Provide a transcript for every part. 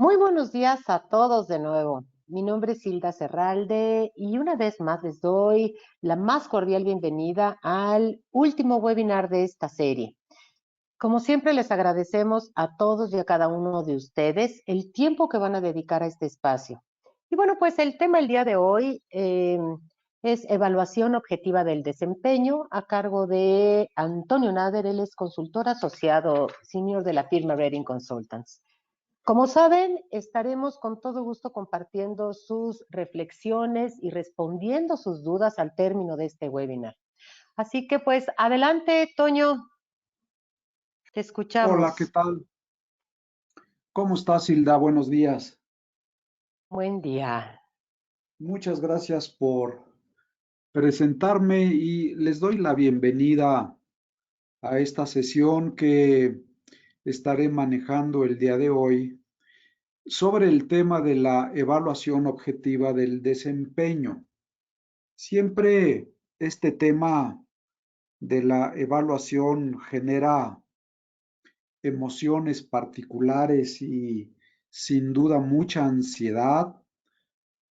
Muy buenos días a todos de nuevo. Mi nombre es Hilda Serralde y una vez más les doy la más cordial bienvenida al último webinar de esta serie. Como siempre, les agradecemos a todos y a cada uno de ustedes el tiempo que van a dedicar a este espacio. Y bueno, pues el tema el día de hoy es evaluación objetiva del desempeño a cargo de Antonio Nader. Él es consultor asociado senior de la firma Reading Consultants. Como saben, estaremos con todo gusto compartiendo sus reflexiones y respondiendo sus dudas al término de este webinar. Así que pues adelante, Toño, te Hola, ¿qué escuchamos. tal? ¿Cómo estás, Hilda? Buenos días. Buen día. Muchas gracias por presentarme y les doy la bienvenida a esta sesión que estaré manejando el día de hoy sobre el tema de la evaluación objetiva del desempeño. Siempre este tema de la evaluación genera emociones particulares y sin duda mucha ansiedad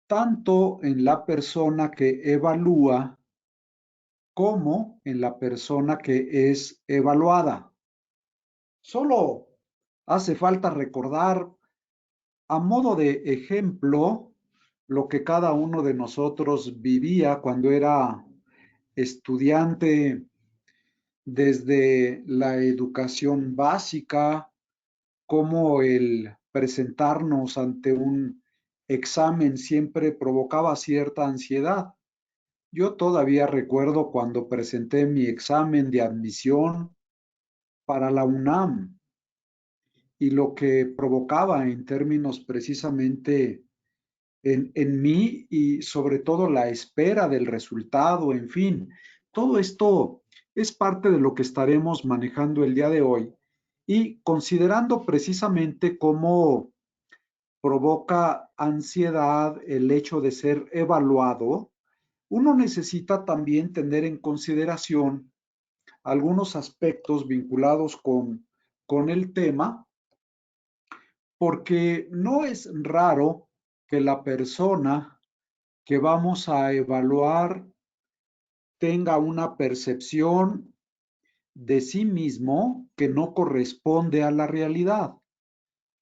tanto en la persona que evalúa como en la persona que es evaluada. Solo hace falta recordar a modo de ejemplo lo que cada uno de nosotros vivía cuando era estudiante desde la educación básica, como el presentarnos ante un examen siempre provocaba cierta ansiedad. Yo todavía recuerdo cuando presenté mi examen de admisión para la UNAM y lo que provocaba en términos precisamente en mí y sobre todo la espera del resultado, en fin, todo esto es parte de lo que estaremos manejando el día de hoy y considerando precisamente cómo provoca ansiedad el hecho de ser evaluado. Uno necesita también tener en consideración algunos aspectos vinculados con el tema, porque no es raro que la persona que vamos a evaluar tenga una percepción de sí mismo que no corresponde a la realidad.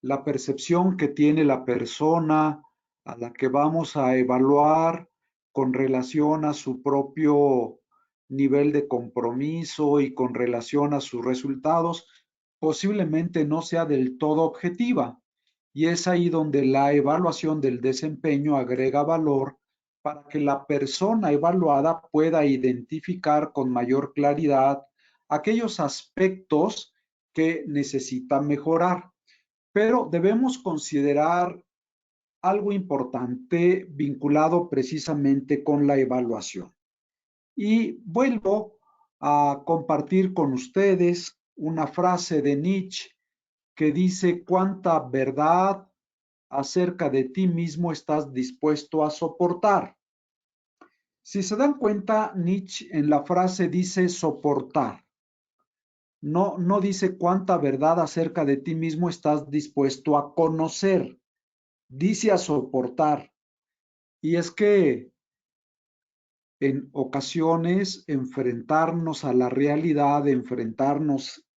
La percepción que tiene la persona a la que vamos a evaluar con relación a su propio nivel de compromiso y con relación a sus resultados, posiblemente no sea del todo objetiva. Y es ahí donde la evaluación del desempeño agrega valor para que la persona evaluada pueda identificar con mayor claridad aquellos aspectos que necesita mejorar. Pero debemos considerar algo importante vinculado precisamente con la evaluación. Y vuelvo a compartir con ustedes una frase de Nietzsche que dice: ¿cuánta verdad acerca de ti mismo estás dispuesto a soportar? Si se dan cuenta, Nietzsche en la frase dice soportar. No dice cuánta verdad acerca de ti mismo estás dispuesto a conocer, dice a soportar. Y es que en ocasiones enfrentarnos a la realidad, enfrentarnos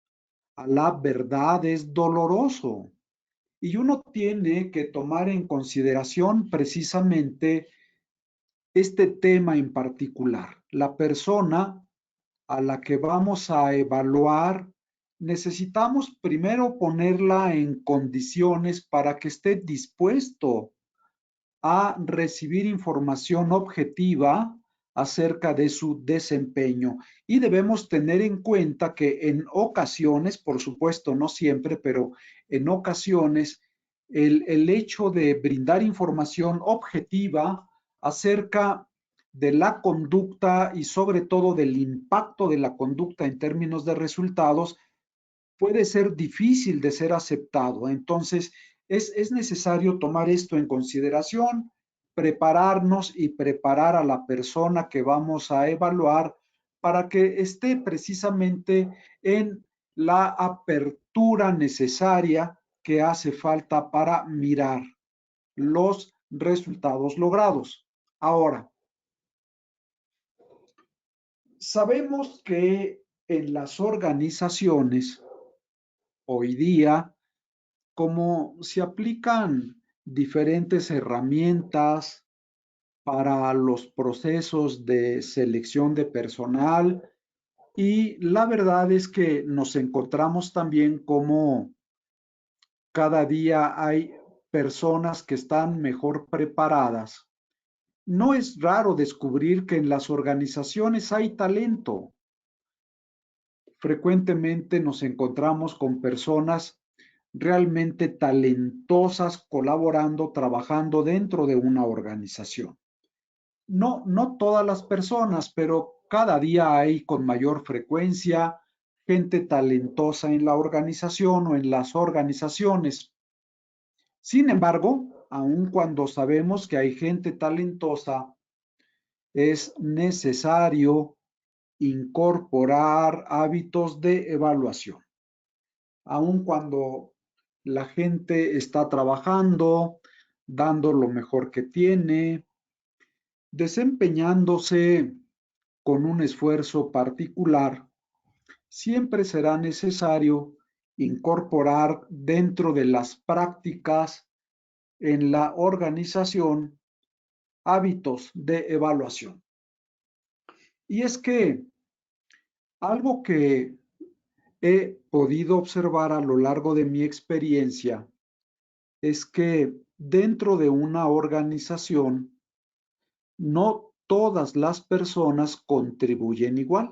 a la verdad es doloroso. Y uno tiene que tomar en consideración precisamente este tema en particular. La persona a la que vamos a evaluar, necesitamos primero ponerla en condiciones para que esté dispuesto a recibir información objetiva acerca de su desempeño. Y debemos tener en cuenta que en ocasiones, por supuesto no siempre, pero en ocasiones, el hecho de brindar información objetiva acerca de la conducta y sobre todo del impacto de la conducta en términos de resultados puede ser difícil de ser aceptado. Entonces, es necesario tomar esto en consideración, prepararnos y preparar a la persona que vamos a evaluar para que esté precisamente en la apertura necesaria que hace falta para mirar los resultados logrados. Ahora, sabemos que en las organizaciones hoy día, como se aplican diferentes herramientas para los procesos de selección de personal, y la verdad es que nos encontramos también como cada día hay personas que están mejor preparadas. No es raro descubrir que en las organizaciones hay talento. Frecuentemente nos encontramos con personas realmente talentosas colaborando, trabajando dentro de una organización. No todas las personas, pero cada día hay con mayor frecuencia gente talentosa en la organización o en las organizaciones. Sin embargo, aun cuando sabemos que hay gente talentosa, es necesario incorporar hábitos de evaluación. Aun cuando la gente está trabajando, dando lo mejor que tiene, desempeñándose con un esfuerzo particular, siempre será necesario incorporar dentro de las prácticas en la organización hábitos de evaluación. Y es que algo que he podido observar a lo largo de mi experiencia es que dentro de una organización no todas las personas contribuyen igual.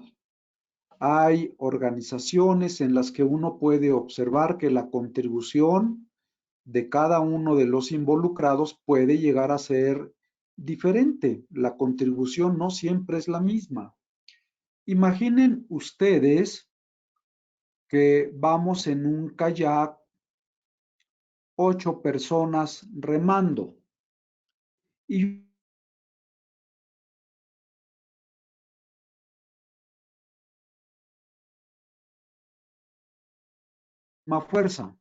Hay organizaciones en las que uno puede observar que la contribución de cada uno de los involucrados puede llegar a ser diferente. La contribución no siempre es la misma. Imaginen ustedes que vamos en un kayak, 8 personas remando y más fuerza.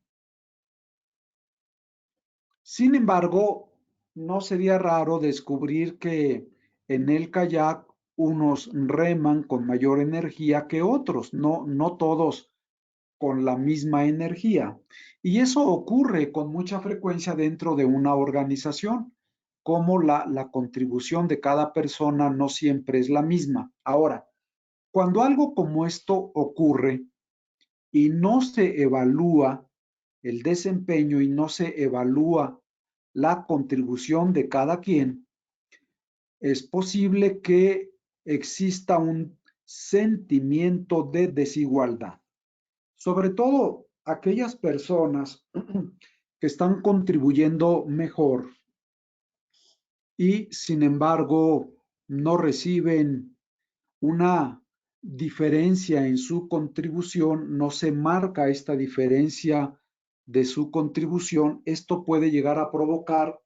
Sin embargo, no sería raro descubrir que en el kayak unos reman con mayor energía que otros, no todos con la misma energía. Y eso ocurre con mucha frecuencia dentro de una organización, como la contribución de cada persona no siempre es la misma. Ahora, cuando algo como esto ocurre y no se evalúa el desempeño y no se evalúa la contribución de cada quien, es posible que exista un sentimiento de desigualdad. Sobre todo aquellas personas que están contribuyendo mejor y sin embargo no reciben una diferencia en su contribución, no se marca esta diferencia de su contribución, esto puede llegar a provocar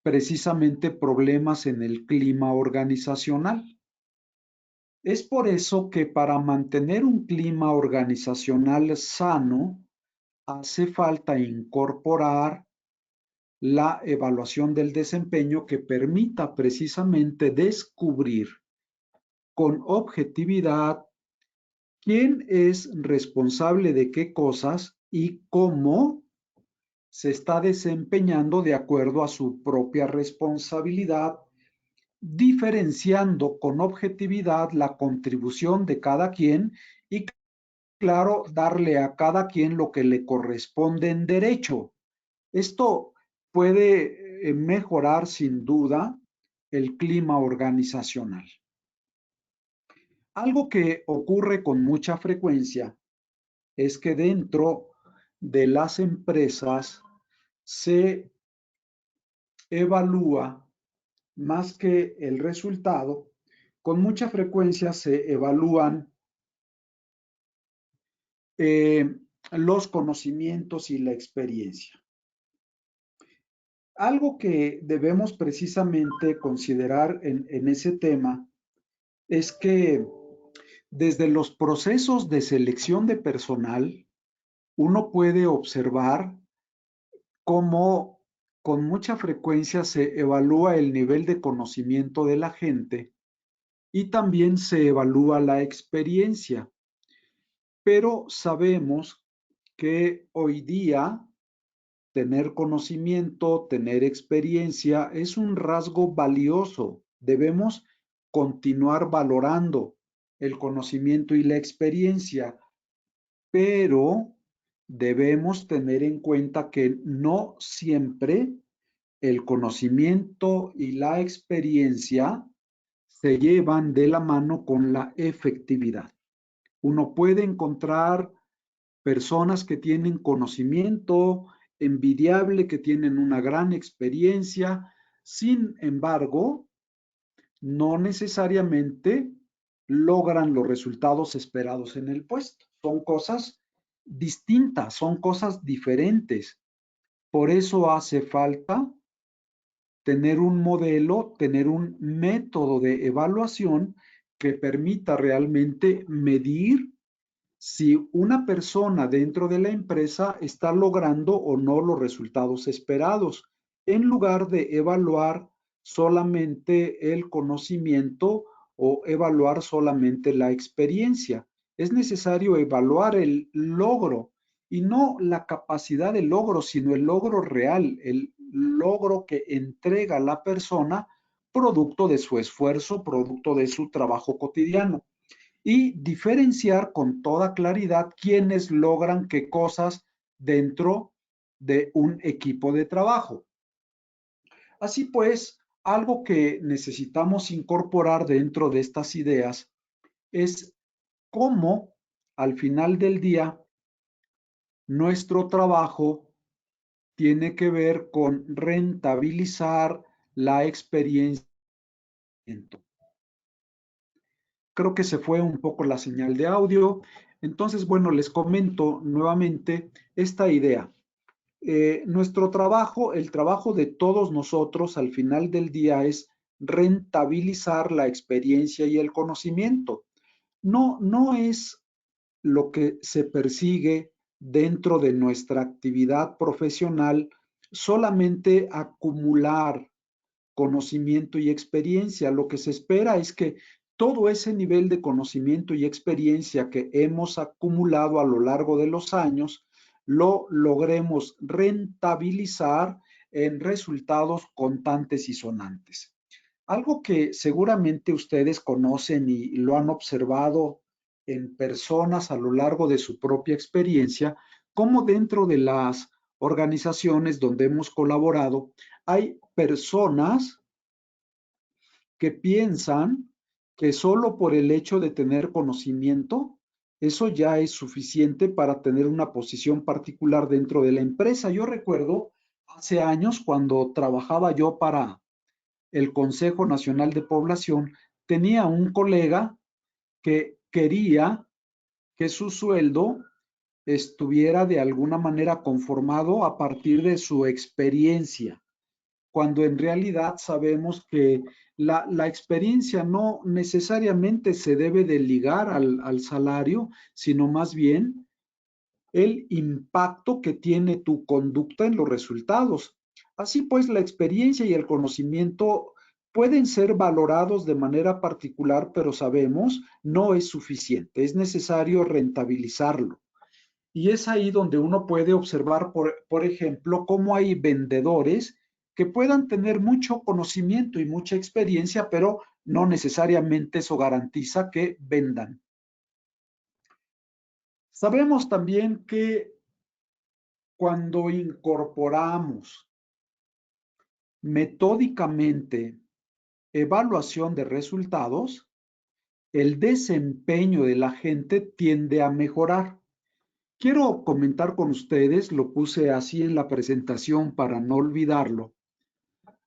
precisamente problemas en el clima organizacional. Es por eso que para mantener un clima organizacional sano, hace falta incorporar la evaluación del desempeño que permita precisamente descubrir con objetividad quién es responsable de qué cosas y cómo se está desempeñando de acuerdo a su propia responsabilidad, diferenciando con objetividad la contribución de cada quien y, claro, darle a cada quien lo que le corresponde en derecho. Esto puede mejorar sin duda el clima organizacional. Algo que ocurre con mucha frecuencia es que dentro de las empresas se evalúa más que el resultado, con mucha frecuencia se evalúan eh, los conocimientos y la experiencia. Algo que debemos precisamente considerar en ese tema es que desde los procesos de selección de personal uno puede observar cómo con mucha frecuencia se evalúa el nivel de conocimiento de la gente y también se evalúa la experiencia. Pero sabemos que hoy día tener conocimiento, tener experiencia es un rasgo valioso. Debemos continuar valorando el conocimiento y la experiencia, pero debemos tener en cuenta que no siempre el conocimiento y la experiencia se llevan de la mano con la efectividad. Uno puede encontrar personas que tienen conocimiento envidiable, que tienen una gran experiencia, sin embargo, no necesariamente logran los resultados esperados en el puesto. Son cosas distintas, son cosas diferentes. Por eso hace falta tener un modelo, tener un método de evaluación que permita realmente medir si una persona dentro de la empresa está logrando o no los resultados esperados, en lugar de evaluar solamente el conocimiento o evaluar solamente la experiencia. Es necesario evaluar el logro y no la capacidad de logro, sino el logro real, el logro que entrega la persona producto de su esfuerzo, producto de su trabajo cotidiano y diferenciar con toda claridad quiénes logran qué cosas dentro de un equipo de trabajo. Así pues, algo que necesitamos incorporar dentro de estas ideas es cómo al final del día nuestro trabajo tiene que ver con rentabilizar la experiencia. Creo que se fue un poco la señal de audio. Entonces, bueno, les comento nuevamente esta idea. Nuestro trabajo, el trabajo de todos nosotros al final del día es rentabilizar la experiencia y el conocimiento. No es lo que se persigue dentro de nuestra actividad profesional solamente acumular conocimiento y experiencia. Lo que se espera es que todo ese nivel de conocimiento y experiencia que hemos acumulado a lo largo de los años lo logremos rentabilizar en resultados contantes y sonantes. Algo que seguramente ustedes conocen y lo han observado en personas a lo largo de su propia experiencia, como dentro de las organizaciones donde hemos colaborado, hay personas que piensan que solo por el hecho de tener conocimiento, eso ya es suficiente para tener una posición particular dentro de la empresa. Yo recuerdo hace años cuando trabajaba yo para el Consejo Nacional de Población, tenía un colega que quería que su sueldo estuviera de alguna manera conformado a partir de su experiencia, cuando en realidad sabemos que la experiencia no necesariamente se debe de ligar al salario, sino más bien el impacto que tiene tu conducta en los resultados. Así pues, la experiencia y el conocimiento pueden ser valorados de manera particular, pero sabemos no es suficiente, es necesario rentabilizarlo. Y es ahí donde uno puede observar, por ejemplo, cómo hay vendedores que puedan tener mucho conocimiento y mucha experiencia, pero no necesariamente eso garantiza que vendan. Sabemos también que cuando incorporamos metódicamente evaluación de resultados, el desempeño de la gente tiende a mejorar. Quiero comentar con ustedes, lo puse así en la presentación para no olvidarlo,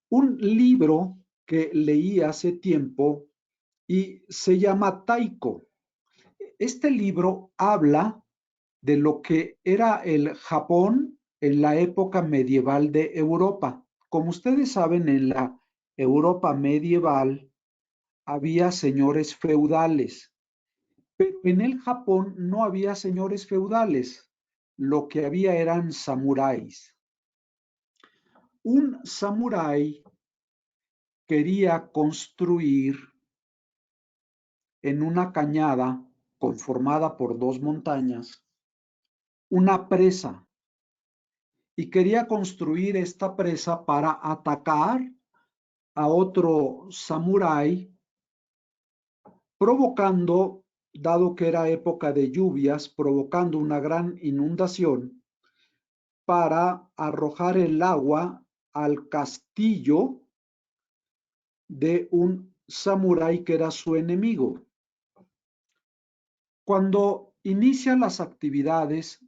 un libro que leí hace tiempo y se llama Taiko. Este libro habla de lo que era el Japón en la época medieval de Europa. Como ustedes saben, en la Europa medieval había señores feudales, pero en el Japón no había señores feudales. lo que había eran samuráis. Un samurái quería construir en una cañada conformada por dos montañas una presa y quería construir esta presa para atacar a otro samurái, provocando, dado que era época de lluvias, provocando una gran inundación para arrojar el agua al castillo de un samurái que era su enemigo. Cuando inicia las actividades,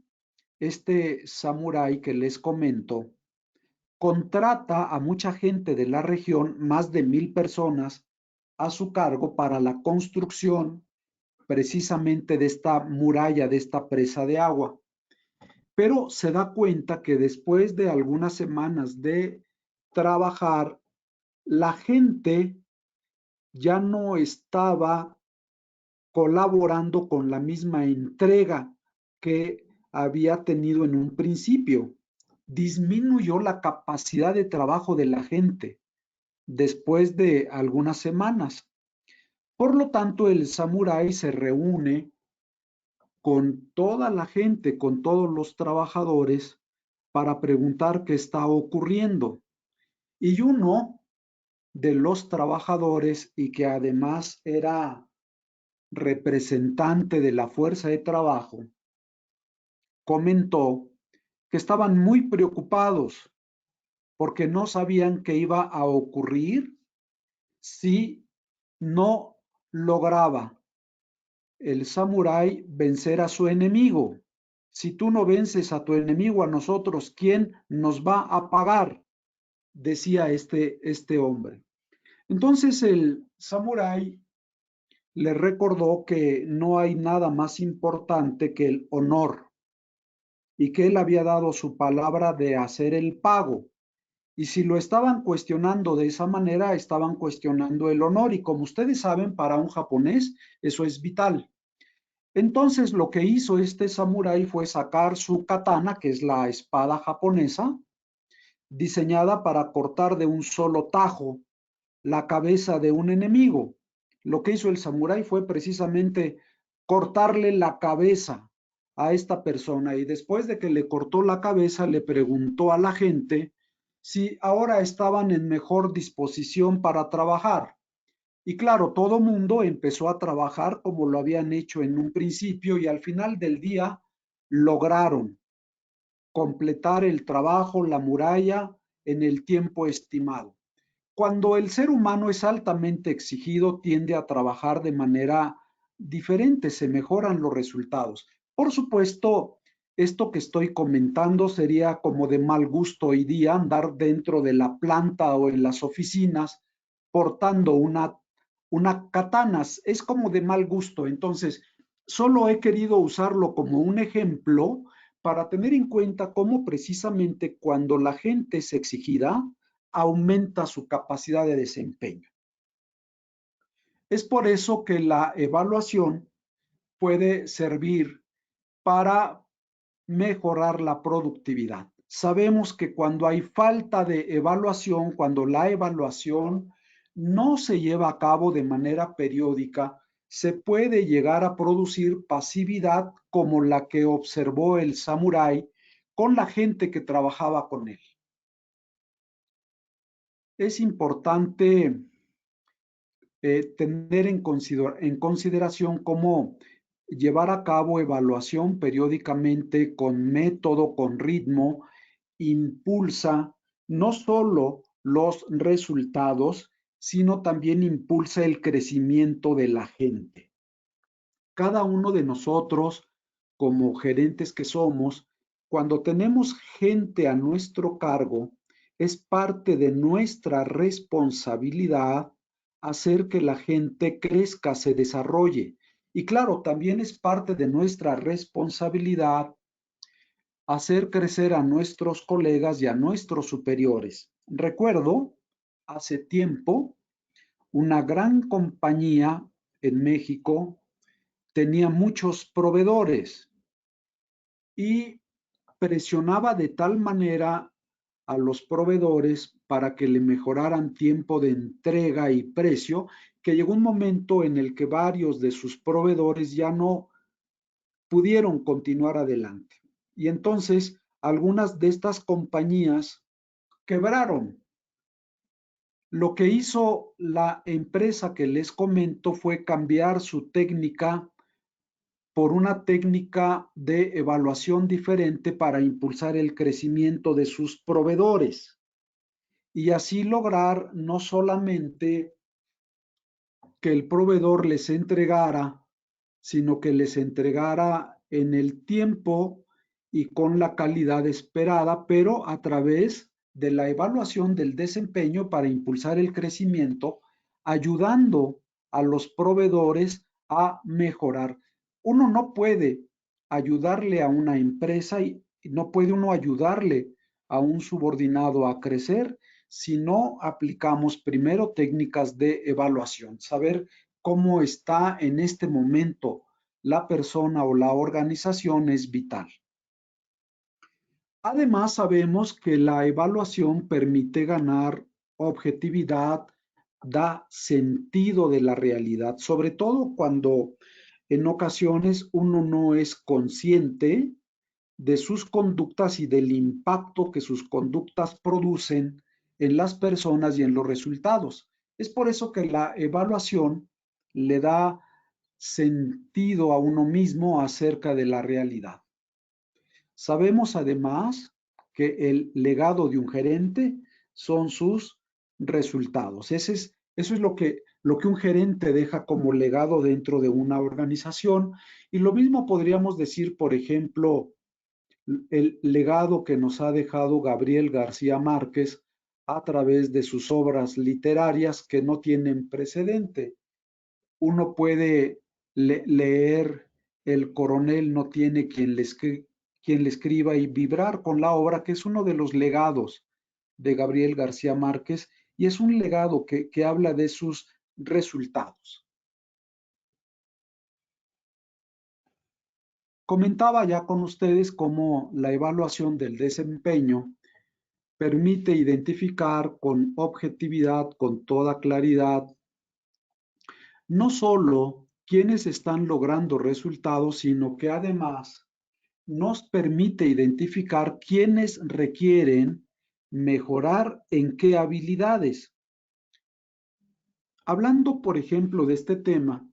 este samurái que les comento contrata a mucha gente de la región, más de 1000 personas, a su cargo para la construcción precisamente de esta muralla, de esta presa de agua. Pero se da cuenta que después de algunas semanas de trabajar, la gente ya no estaba colaborando con la misma entrega que había tenido en un principio. Disminuyó la capacidad de trabajo de la gente después de algunas semanas. Por lo tanto, el samurái se reúne con toda la gente, con todos los trabajadores, para preguntar qué está ocurriendo. Y uno de los trabajadores, y que además era representante de la fuerza de trabajo, comentó que estaban muy preocupados porque no sabían qué iba a ocurrir si no lograba el samurái vencer a su enemigo. Si tú no vences a tu enemigo, a nosotros, ¿quién nos va a pagar? Decía este hombre. Entonces el samurái le recordó que no hay nada más importante que el honor y que él había dado su palabra de hacer el pago. Y si lo estaban cuestionando de esa manera, estaban cuestionando el honor. Y como ustedes saben, para un japonés eso es vital. Entonces lo que hizo este samurái fue sacar su katana, que es la espada japonesa, diseñada para cortar de un solo tajo la cabeza de un enemigo. Lo que hizo el samurái fue precisamente cortarle la cabeza a esta persona y después de que le cortó la cabeza le preguntó a la gente si ahora estaban en mejor disposición para trabajar. Y claro, todo mundo empezó a trabajar como lo habían hecho en un principio y al final del día lograron completar el trabajo, la muralla, en el tiempo estimado. Cuando el ser humano es altamente exigido, tiende a trabajar de manera diferente, se mejoran los resultados. Por supuesto, esto que estoy comentando sería como de mal gusto hoy día andar dentro de la planta o en las oficinas portando una katanas. Es como de mal gusto. Entonces, solo he querido usarlo como un ejemplo para tener en cuenta cómo precisamente cuando la gente es exigida, aumenta su capacidad de desempeño. Es por eso que la evaluación puede servir para mejorar la productividad. Sabemos que cuando hay falta de evaluación, cuando la evaluación no se lleva a cabo de manera periódica, se puede llegar a producir pasividad como la que observó el samurái con la gente que trabajaba con él. Es importante tener en consideración cómo llevar a cabo evaluación periódicamente con método, con ritmo, impulsa no solo los resultados, sino también impulsa el crecimiento de la gente. Cada uno de nosotros, como gerentes que somos, cuando tenemos gente a nuestro cargo, es parte de nuestra responsabilidad hacer que la gente crezca, se desarrolle. Y claro, también es parte de nuestra responsabilidad hacer crecer a nuestros colegas y a nuestros superiores. Recuerdo hace tiempo una gran compañía en México tenía muchos proveedores y presionaba de tal manera a los proveedores para que le mejoraran tiempo de entrega y precio, que llegó un momento en el que varios de sus proveedores ya no pudieron continuar adelante. Y entonces algunas de estas compañías quebraron. Lo que hizo la empresa que les comento fue cambiar su técnica por una técnica de evaluación diferente para impulsar el crecimiento de sus proveedores y así lograr no solamente que el proveedor les entregara, sino que les entregara en el tiempo y con la calidad esperada, pero a través de la evaluación del desempeño para impulsar el crecimiento, ayudando a los proveedores a mejorar. Uno no puede ayudarle a una empresa y no puede uno ayudarle a un subordinado a crecer si no aplicamos primero técnicas de evaluación, saber cómo está en este momento la persona o la organización es vital. Además, sabemos que la evaluación permite ganar objetividad, da sentido de la realidad, sobre todo cuando en ocasiones uno no es consciente de sus conductas y del impacto que sus conductas producen en las personas y en los resultados. Es por eso que la evaluación le da sentido a uno mismo acerca de la realidad. Sabemos además que el legado de un gerente son sus resultados. Eso es lo que un gerente deja como legado dentro de una organización. Y lo mismo podríamos decir, por ejemplo, el legado que nos ha dejado Gabriel García Márquez a través de sus obras literarias que no tienen precedente. Uno puede leer El coronel no tiene quien le escriba y vibrar con la obra, que es uno de los legados de Gabriel García Márquez y es un legado que habla de sus resultados. Comentaba ya con ustedes cómo la evaluación del desempeño permite identificar con objetividad, con toda claridad, no solo quienes están logrando resultados, sino que además nos permite identificar quienes requieren mejorar en qué habilidades. Hablando, por ejemplo, de este tema,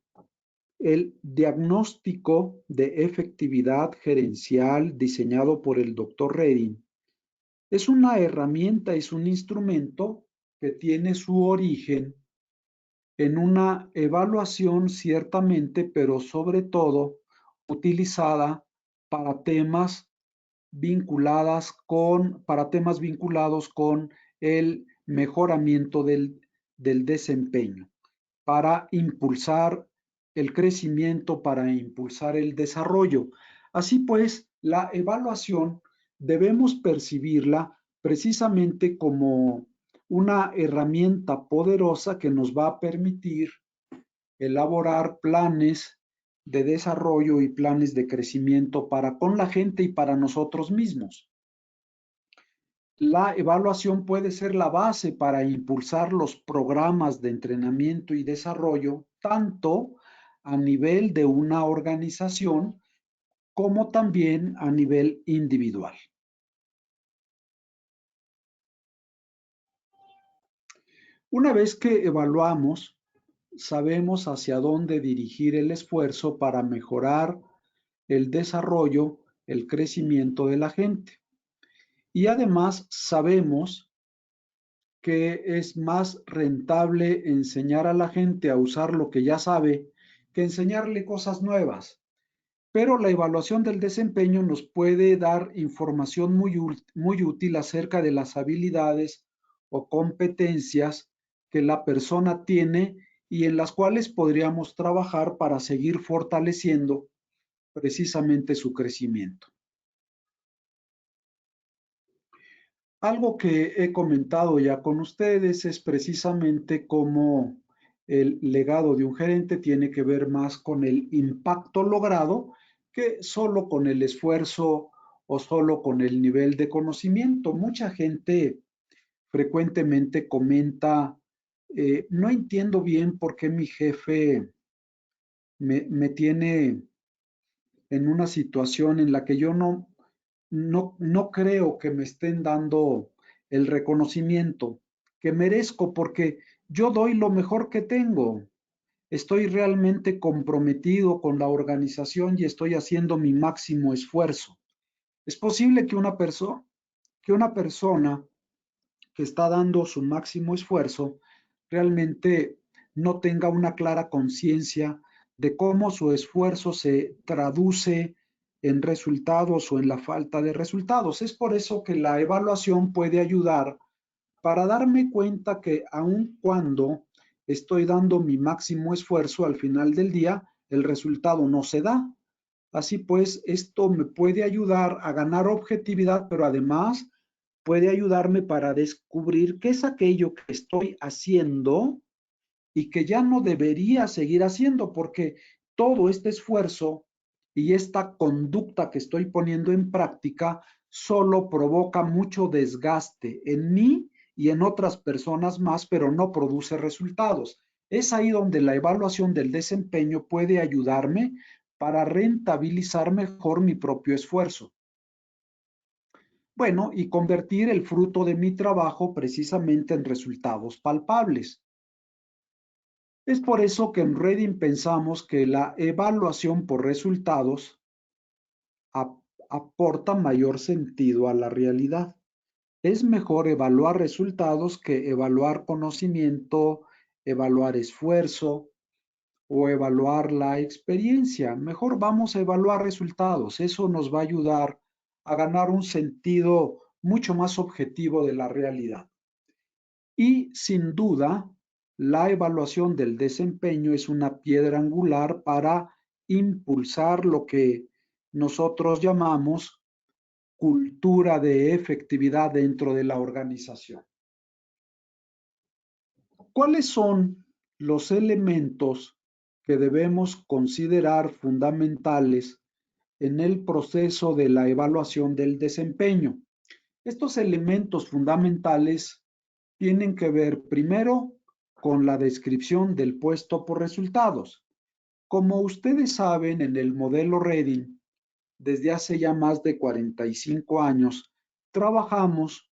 el diagnóstico de efectividad gerencial diseñado por el Dr. Reding es una herramienta, es un instrumento que tiene su origen en una evaluación ciertamente, pero sobre todo utilizada para temas para temas vinculados con el mejoramiento del desempeño, para impulsar el crecimiento, para impulsar el desarrollo. Así pues, la evaluación debemos percibirla precisamente como una herramienta poderosa que nos va a permitir elaborar planes de desarrollo y planes de crecimiento para con la gente y para nosotros mismos. La evaluación puede ser la base para impulsar los programas de entrenamiento y desarrollo, tanto a nivel de una organización como también a nivel individual. Una vez que evaluamos, sabemos hacia dónde dirigir el esfuerzo para mejorar el desarrollo, el crecimiento de la gente. Y además sabemos que es más rentable enseñar a la gente a usar lo que ya sabe que enseñarle cosas nuevas. Pero la evaluación del desempeño nos puede dar información muy útil acerca de las habilidades o competencias que la persona tiene y en las cuales podríamos trabajar para seguir fortaleciendo precisamente su crecimiento. Algo que he comentado ya con ustedes es precisamente cómo el legado de un gerente tiene que ver más con el impacto logrado que solo con el esfuerzo o solo con el nivel de conocimiento. Mucha gente frecuentemente comenta, no entiendo bien por qué mi jefe me tiene en una situación en la que yo no creo que me estén dando el reconocimiento que merezco porque yo doy lo mejor que tengo. Estoy realmente comprometido con la organización y estoy haciendo mi máximo esfuerzo. Es posible que una persona que está dando su máximo esfuerzo realmente no tenga una clara conciencia de cómo su esfuerzo se traduce en resultados o en la falta de resultados. Es por eso que la evaluación puede ayudar para darme cuenta que aun cuando estoy dando mi máximo esfuerzo al final del día, el resultado no se da. Así pues, esto me puede ayudar a ganar objetividad, pero además puede ayudarme para descubrir qué es aquello que estoy haciendo y que ya no debería seguir haciendo, porque todo este esfuerzo y esta conducta que estoy poniendo en práctica solo provoca mucho desgaste en mí y en otras personas más, pero no produce resultados. Es ahí donde la evaluación del desempeño puede ayudarme para rentabilizar mejor mi propio esfuerzo. Bueno, y convertir el fruto de mi trabajo precisamente en resultados palpables. Es por eso que en Reading pensamos que la evaluación por resultados aporta mayor sentido a la realidad. Es mejor evaluar resultados que evaluar conocimiento, evaluar esfuerzo o evaluar la experiencia. Mejor vamos a evaluar resultados. Eso nos va a ayudar a ganar un sentido mucho más objetivo de la realidad. Y sin duda, la evaluación del desempeño es una piedra angular para impulsar lo que nosotros llamamos cultura de efectividad dentro de la organización. ¿Cuáles son los elementos que debemos considerar fundamentales en el proceso de la evaluación del desempeño? Estos elementos fundamentales tienen que ver primero con la descripción del puesto por resultados. Como ustedes saben, en el modelo Reading, desde hace ya más de 45 años, trabajamos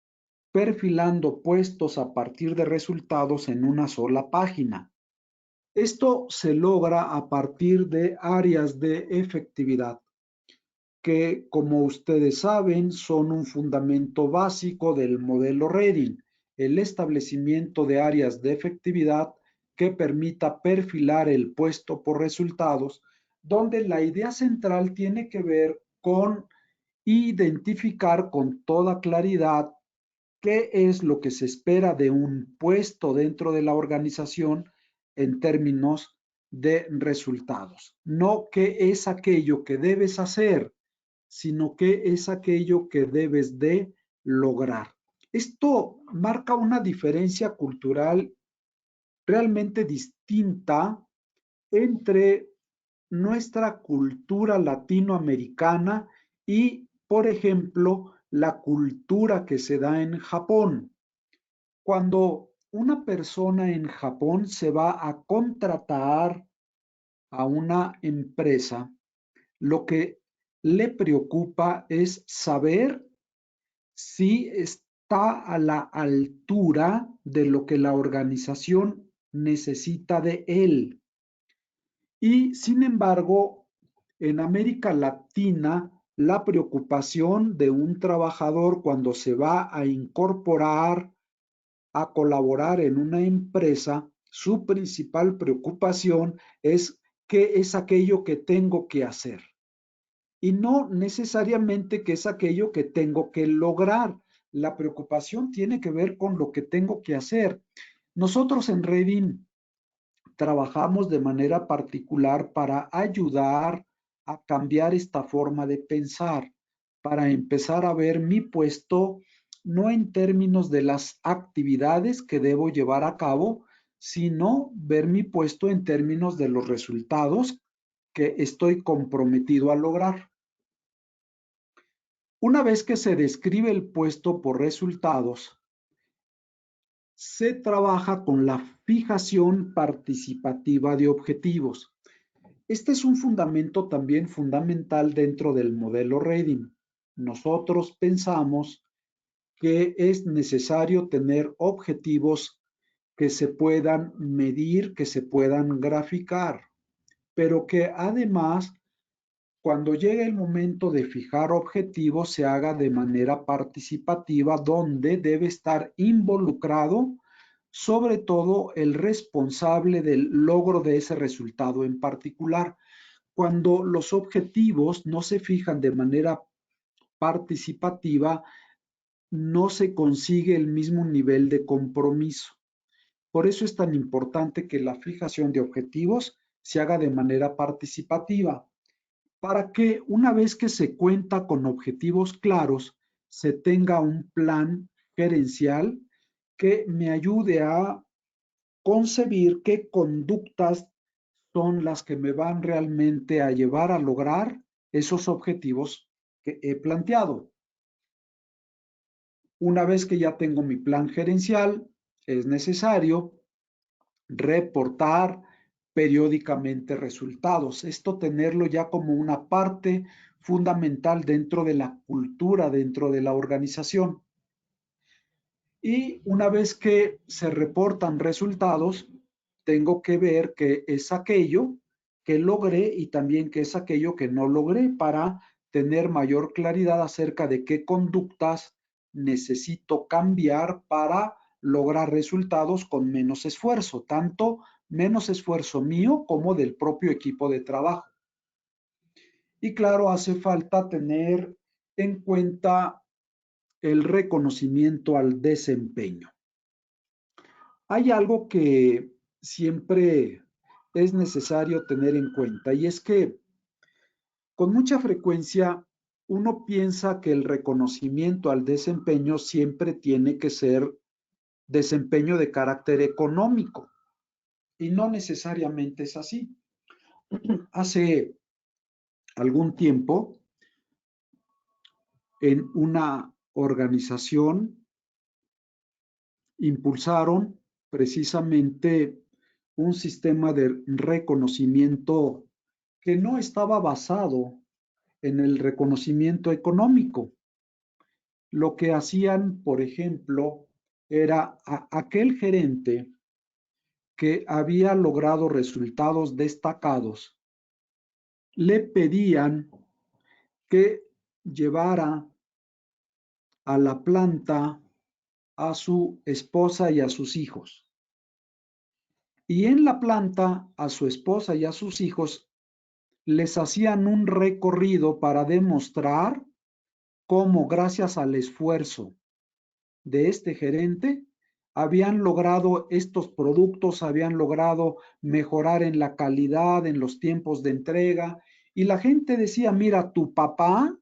perfilando puestos a partir de resultados en una sola página. Esto se logra a partir de áreas de efectividad que, como ustedes saben, son un fundamento básico del modelo Reading, el establecimiento de áreas de efectividad que permita perfilar el puesto por resultados, donde la idea central tiene que ver con identificar con toda claridad qué es lo que se espera de un puesto dentro de la organización en términos de resultados. No qué es aquello que debes hacer, sino qué es aquello que debes de lograr. Esto marca una diferencia cultural realmente distinta entre nuestra cultura latinoamericana y, por ejemplo, la cultura que se da en Japón. Cuando una persona en Japón se va a contratar a una empresa, lo que le preocupa es saber si está a la altura de lo que la organización necesita de él. Y sin embargo, en América Latina, la preocupación de un trabajador cuando se va a incorporar, a colaborar en una empresa, su principal preocupación es qué es aquello que tengo que hacer. Y no necesariamente qué es aquello que tengo que lograr. La preocupación tiene que ver con lo que tengo que hacer. Nosotros en Reading trabajamos de manera particular para ayudar a cambiar esta forma de pensar, para empezar a ver mi puesto no en términos de las actividades que debo llevar a cabo, sino ver mi puesto en términos de los resultados que estoy comprometido a lograr. Una vez que se describe el puesto por resultados, se trabaja con la fijación participativa de objetivos. Este es un fundamento también fundamental dentro del modelo Reading. Nosotros pensamos que es necesario tener objetivos que se puedan medir, que se puedan graficar, pero que además, cuando llegue el momento de fijar objetivos, se haga de manera participativa, donde debe estar involucrado sobre todo el responsable del logro de ese resultado en particular. Cuando los objetivos no se fijan de manera participativa, no se consigue el mismo nivel de compromiso. Por eso es tan importante que la fijación de objetivos se haga de manera participativa, para que una vez que se cuenta con objetivos claros, se tenga un plan gerencial que me ayude a concebir qué conductas son las que me van realmente a llevar a lograr esos objetivos que he planteado. Una vez que ya tengo mi plan gerencial, es necesario reportar periódicamente resultados. Esto tenerlo ya como una parte fundamental dentro de la cultura, dentro de la organización. Y una vez que se reportan resultados, tengo que ver qué es aquello que logré y también qué es aquello que no logré, para tener mayor claridad acerca de qué conductas necesito cambiar para lograr resultados con menos esfuerzo, tanto menos esfuerzo mío como del propio equipo de trabajo. Y claro, hace falta tener en cuenta el reconocimiento al desempeño. Hay algo que siempre es necesario tener en cuenta, y es que con mucha frecuencia uno piensa que el reconocimiento al desempeño siempre tiene que ser desempeño de carácter económico, y no necesariamente es así. Hace algún tiempo, en una organización, impulsaron precisamente un sistema de reconocimiento que no estaba basado en el reconocimiento económico. Lo que hacían, por ejemplo, era a aquel gerente que había logrado resultados destacados, le pedían que llevara a la planta a su esposa y a sus hijos. Y en la planta, a su esposa y a sus hijos les hacían un recorrido para demostrar cómo, gracias al esfuerzo de este gerente, habían logrado estos productos, habían logrado mejorar en la calidad, en los tiempos de entrega. Y la gente decía, mira, tu papá,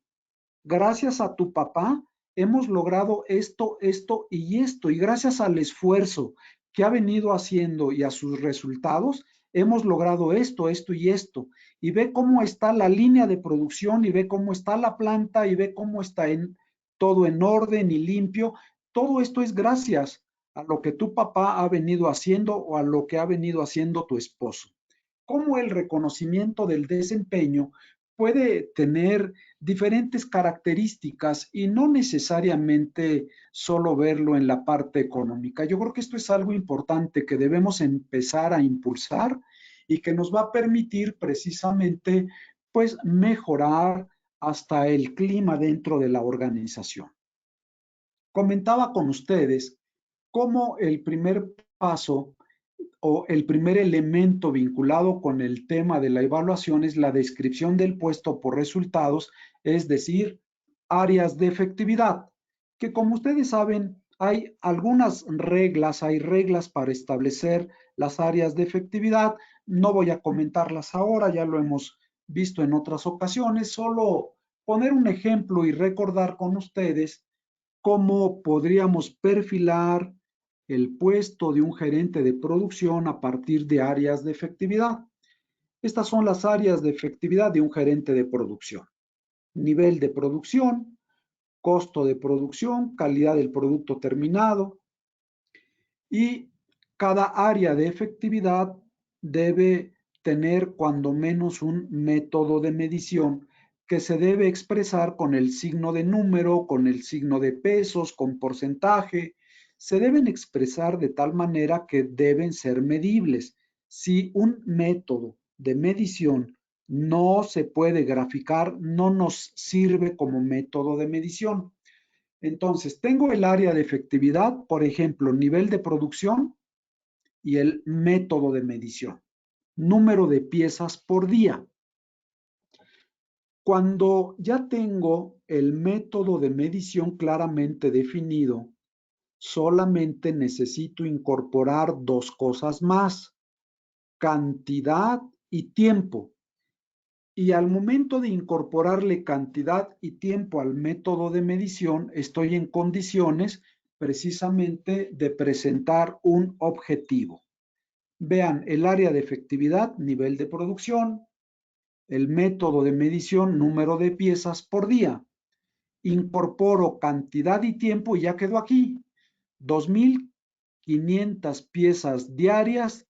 gracias a tu papá, hemos logrado esto, esto y esto. Y gracias al esfuerzo que ha venido haciendo y a sus resultados, hemos logrado esto, esto y esto. Y ve cómo está la línea de producción, y ve cómo está la planta, y ve cómo está todo en orden y limpio. Todo esto es gracias a lo que tu papá ha venido haciendo o a lo que ha venido haciendo tu esposo. Cómo el reconocimiento del desempeño puede tener diferentes características y no necesariamente solo verlo en la parte económica. Yo creo que esto es algo importante que debemos empezar a impulsar y que nos va a permitir precisamente pues mejorar hasta el clima dentro de la organización. Comentaba con ustedes cómo el primer paso o el primer elemento vinculado con el tema de la evaluación es la descripción del puesto por resultados, es decir, áreas de efectividad, que como ustedes saben, hay algunas reglas, hay reglas para establecer las áreas de efectividad. No voy a comentarlas ahora, ya lo hemos visto en otras ocasiones, solo poner un ejemplo y recordar con ustedes cómo podríamos perfilar el puesto de un gerente de producción a partir de áreas de efectividad. Estas son las áreas de efectividad de un gerente de producción. Nivel de producción, costo de producción, calidad del producto terminado, y cada área de efectividad debe tener cuando menos un método de medición que se debe expresar con el signo de número, con el signo de pesos, con porcentaje. Se deben expresar de tal manera que deben ser medibles. Si un método de medición no se puede graficar, no nos sirve como método de medición. Entonces, tengo el área de efectividad, por ejemplo, nivel de producción y el método de medición, número de piezas por día. Cuando ya tengo el método de medición claramente definido, solamente necesito incorporar dos cosas más: cantidad y tiempo. Y al momento de incorporarle cantidad y tiempo al método de medición, estoy en condiciones precisamente de presentar un objetivo. Vean el área de efectividad, nivel de producción, el método de medición, número de piezas por día. Incorporo cantidad y tiempo y ya quedó aquí. 2,500 piezas diarias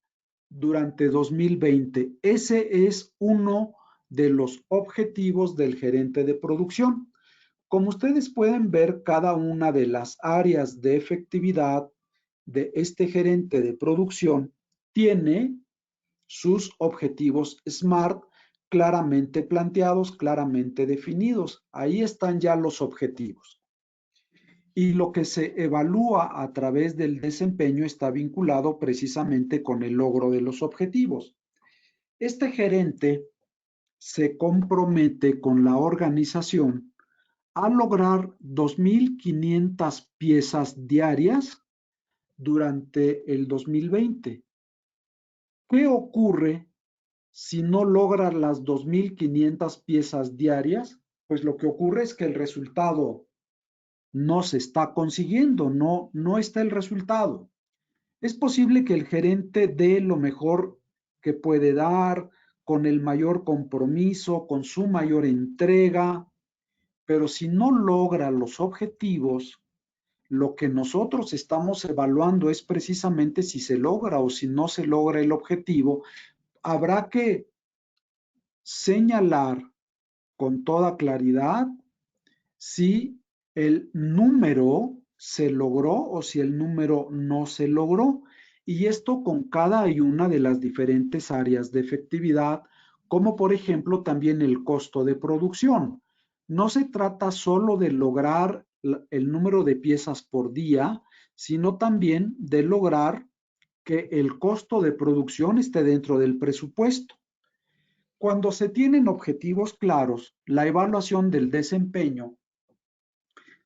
durante 2020. Ese es uno de los objetivos del gerente de producción. Como ustedes pueden ver, cada una de las áreas de efectividad de este gerente de producción tiene sus objetivos SMART claramente planteados, claramente definidos. Ahí están ya los objetivos. Y lo que se evalúa a través del desempeño está vinculado precisamente con el logro de los objetivos. Este gerente se compromete con la organización a lograr 2,500 piezas diarias durante el 2020. ¿Qué ocurre si no logra las 2,500 piezas diarias? Pues lo que ocurre es que el resultado no se está consiguiendo, no está el resultado. Es posible que el gerente dé lo mejor que puede dar, con el mayor compromiso, con su mayor entrega, pero si no logra los objetivos, lo que nosotros estamos evaluando es precisamente si se logra o si no se logra el objetivo. Habrá que señalar con toda claridad si el número se logró o si el número no se logró. Y esto con cada una de las diferentes áreas de efectividad, como por ejemplo también el costo de producción. No se trata solo de lograr el número de piezas por día, sino también de lograr que el costo de producción esté dentro del presupuesto. Cuando se tienen objetivos claros, la evaluación del desempeño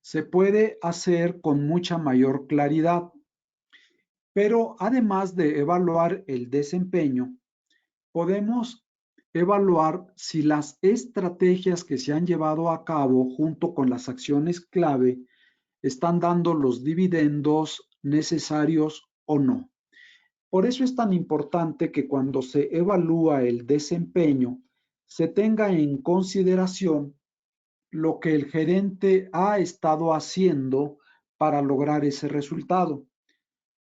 se puede hacer con mucha mayor claridad. Pero además de evaluar el desempeño, podemos evaluar si las estrategias que se han llevado a cabo junto con las acciones clave están dando los dividendos necesarios o no. Por eso es tan importante que cuando se evalúa el desempeño, se tenga en consideración lo que el gerente ha estado haciendo para lograr ese resultado.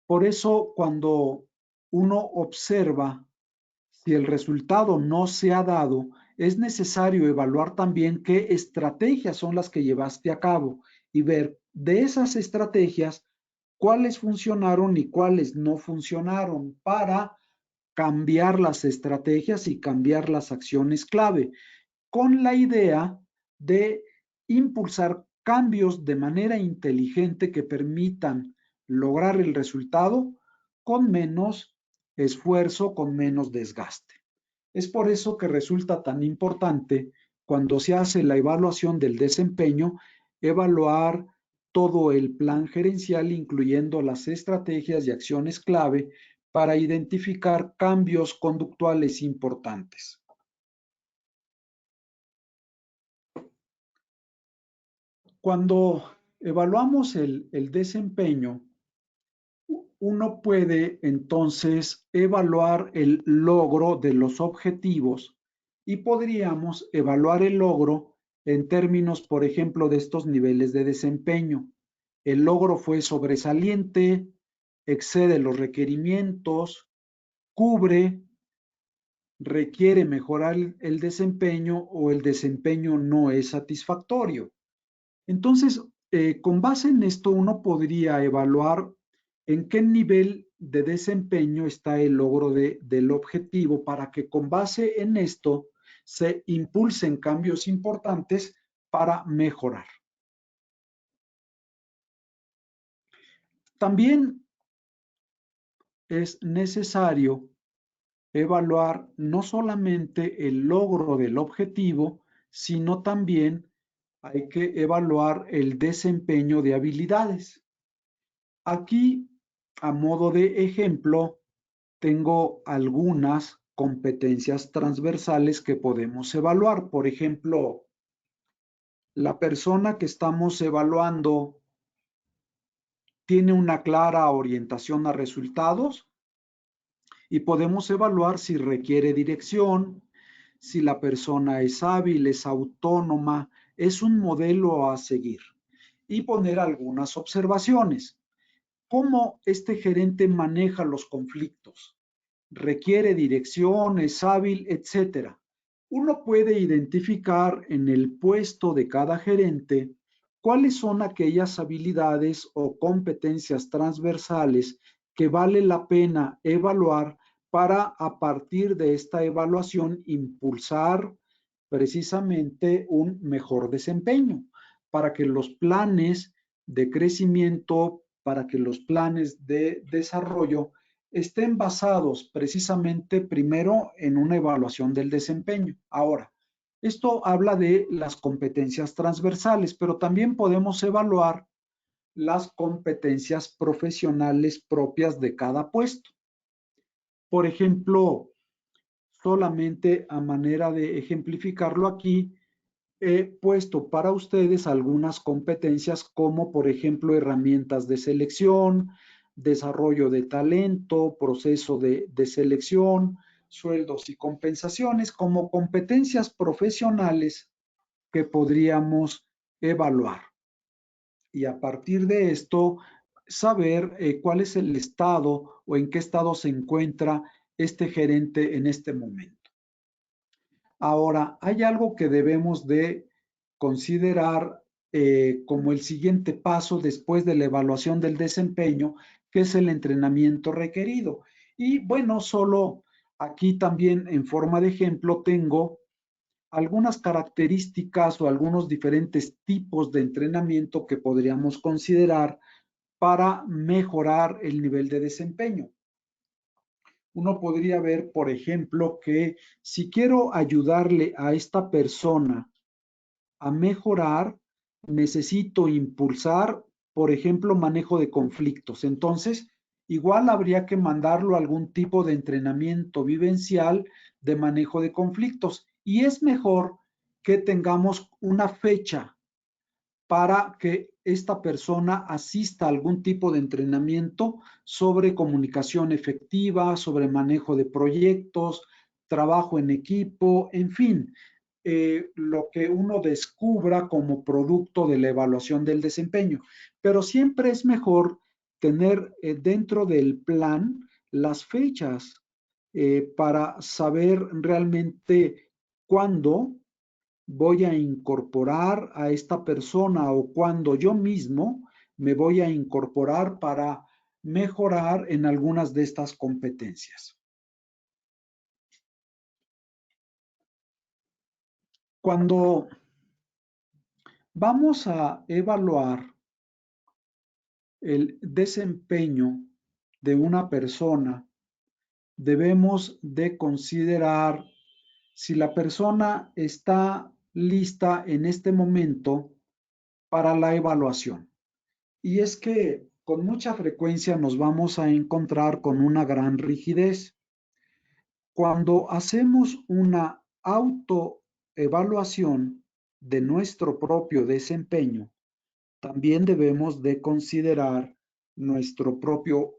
Por eso, cuando uno observa si el resultado no se ha dado, es necesario evaluar también qué estrategias son las que llevaste a cabo y ver de esas estrategias cuáles funcionaron y cuáles no funcionaron para cambiar las estrategias y cambiar las acciones clave, con la idea de impulsar cambios de manera inteligente que permitan lograr el resultado con menos esfuerzo, con menos desgaste. Es por eso que resulta tan importante cuando se hace la evaluación del desempeño, evaluar todo el plan gerencial, incluyendo las estrategias y acciones clave para identificar cambios conductuales importantes. Cuando evaluamos el desempeño, uno puede entonces evaluar el logro de los objetivos y podríamos evaluar el logro en términos, por ejemplo, de estos niveles de desempeño. El logro fue sobresaliente, excede los requerimientos, cubre, requiere mejorar el desempeño o el desempeño no es satisfactorio. Entonces, con base en esto, uno podría evaluar en qué nivel de desempeño está el logro del objetivo para que con base en esto se impulsen cambios importantes para mejorar. También es necesario evaluar no solamente el logro del objetivo, sino también hay que evaluar el desempeño de habilidades. Aquí, a modo de ejemplo, tengo algunas competencias transversales que podemos evaluar. Por ejemplo, la persona que estamos evaluando tiene una clara orientación a resultados y podemos evaluar si requiere dirección, si la persona es hábil, es autónoma, es un modelo a seguir y poner algunas observaciones. ¿Cómo este gerente maneja los conflictos? ¿Requiere dirección, es hábil, etcétera? Uno puede identificar en el puesto de cada gerente cuáles son aquellas habilidades o competencias transversales que vale la pena evaluar para a partir de esta evaluación impulsar precisamente un mejor desempeño, para que los planes de crecimiento, para que los planes de desarrollo estén basados precisamente primero en una evaluación del desempeño. Ahora, esto habla de las competencias transversales, pero también podemos evaluar las competencias profesionales propias de cada puesto. Por ejemplo, solamente a manera de ejemplificarlo aquí, he puesto para ustedes algunas competencias como, por ejemplo, herramientas de selección, desarrollo de talento, proceso de selección, sueldos y compensaciones, como competencias profesionales que podríamos evaluar. Y a partir de esto, saber cuál es el estado o en qué estado se encuentra este gerente en este momento. Ahora, hay algo que debemos de considerar como el siguiente paso después de la evaluación del desempeño, que es el entrenamiento requerido. Y bueno, solo aquí también en forma de ejemplo tengo algunas características o algunos diferentes tipos de entrenamiento que podríamos considerar para mejorar el nivel de desempeño. Uno podría ver, por ejemplo, que si quiero ayudarle a esta persona a mejorar, necesito impulsar, por ejemplo, manejo de conflictos. Entonces, igual habría que mandarlo a algún tipo de entrenamiento vivencial de manejo de conflictos. Y es mejor que tengamos una fecha para que esta persona asista a algún tipo de entrenamiento sobre comunicación efectiva, sobre manejo de proyectos, trabajo en equipo, en fin, lo que uno descubra como producto de la evaluación del desempeño. Pero siempre es mejor tener dentro del plan las fechas para saber realmente cuándo voy a incorporar a esta persona o cuando yo mismo me voy a incorporar para mejorar en algunas de estas competencias. Cuando vamos a evaluar el desempeño de una persona, debemos de considerar si la persona está lista en este momento para la evaluación. Y es que con mucha frecuencia nos vamos a encontrar con una gran rigidez. Cuando hacemos una autoevaluación de nuestro propio desempeño, también debemos de considerar nuestro propio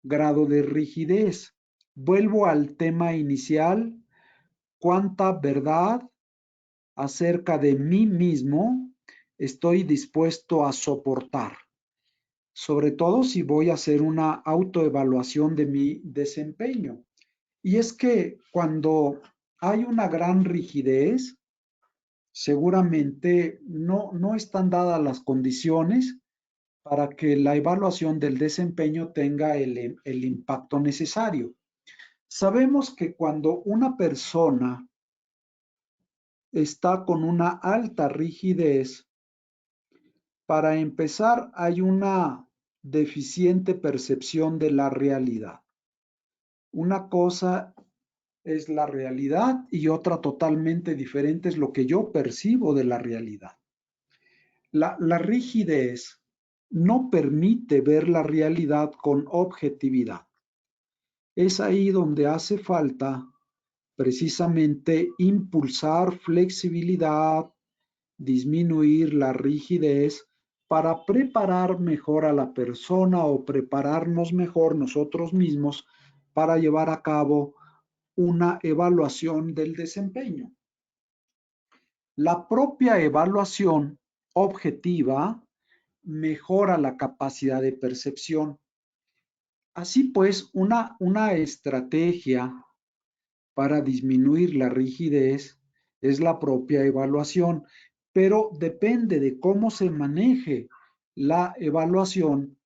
grado de rigidez. Vuelvo al tema inicial, cuánta verdad acerca de mí mismo estoy dispuesto a soportar, sobre todo si voy a hacer una autoevaluación de mi desempeño. Y es que cuando hay una gran rigidez, seguramente no están dadas las condiciones para que la evaluación del desempeño tenga el impacto necesario. Sabemos que cuando una persona está con una alta rigidez, para empezar hay una deficiente percepción de la realidad. Una cosa es la realidad y otra totalmente diferente es lo que yo percibo de la realidad. La rigidez no permite ver la realidad con objetividad. Es ahí donde hace falta precisamente impulsar flexibilidad, disminuir la rigidez para preparar mejor a la persona o prepararnos mejor nosotros mismos para llevar a cabo una evaluación del desempeño. La propia evaluación objetiva mejora la capacidad de percepción. Así pues, una estrategia para disminuir la rigidez es la propia evaluación, pero depende de cómo se maneje la evaluación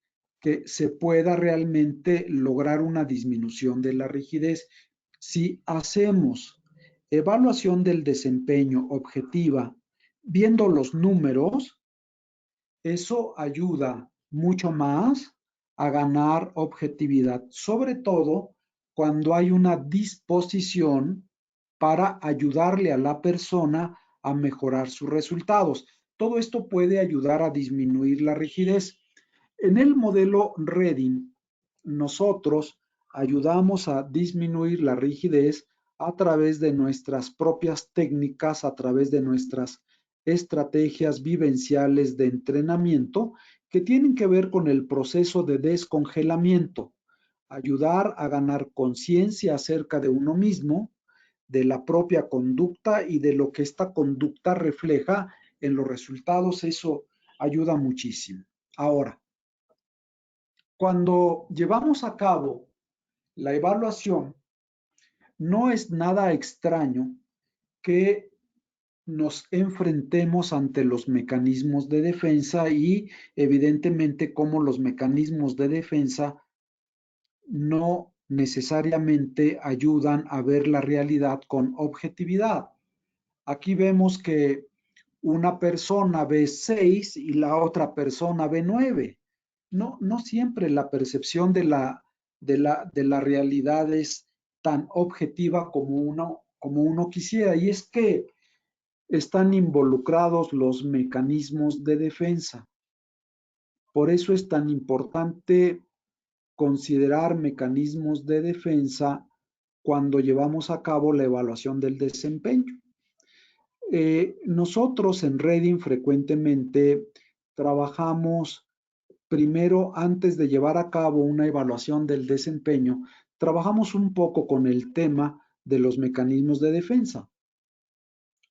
que se pueda realmente lograr una disminución de la rigidez. Si hacemos evaluación del desempeño objetiva viendo los números, eso ayuda mucho más a ganar objetividad, sobre todo cuando hay una disposición para ayudarle a la persona a mejorar sus resultados. Todo esto puede ayudar a disminuir la rigidez. En el modelo Reading, nosotros ayudamos a disminuir la rigidez a través de nuestras propias técnicas, a través de nuestras estrategias vivenciales de entrenamiento que tienen que ver con el proceso de descongelamiento, ayudar a ganar conciencia acerca de uno mismo, de la propia conducta y de lo que esta conducta refleja en los resultados. Eso ayuda muchísimo. Ahora, cuando llevamos a cabo la evaluación, no es nada extraño que nos enfrentemos ante los mecanismos de defensa y evidentemente cómo los mecanismos de defensa no necesariamente ayudan a ver la realidad con objetividad. Aquí vemos que una persona ve 6 y la otra persona ve 9. No siempre la percepción de la realidad es tan objetiva como uno quisiera. Y es que están involucrados los mecanismos de defensa. Por eso es tan importante considerar mecanismos de defensa cuando llevamos a cabo la evaluación del desempeño. Nosotros en Reading frecuentemente trabajamos primero, antes de llevar a cabo una evaluación del desempeño, trabajamos un poco con el tema de los mecanismos de defensa,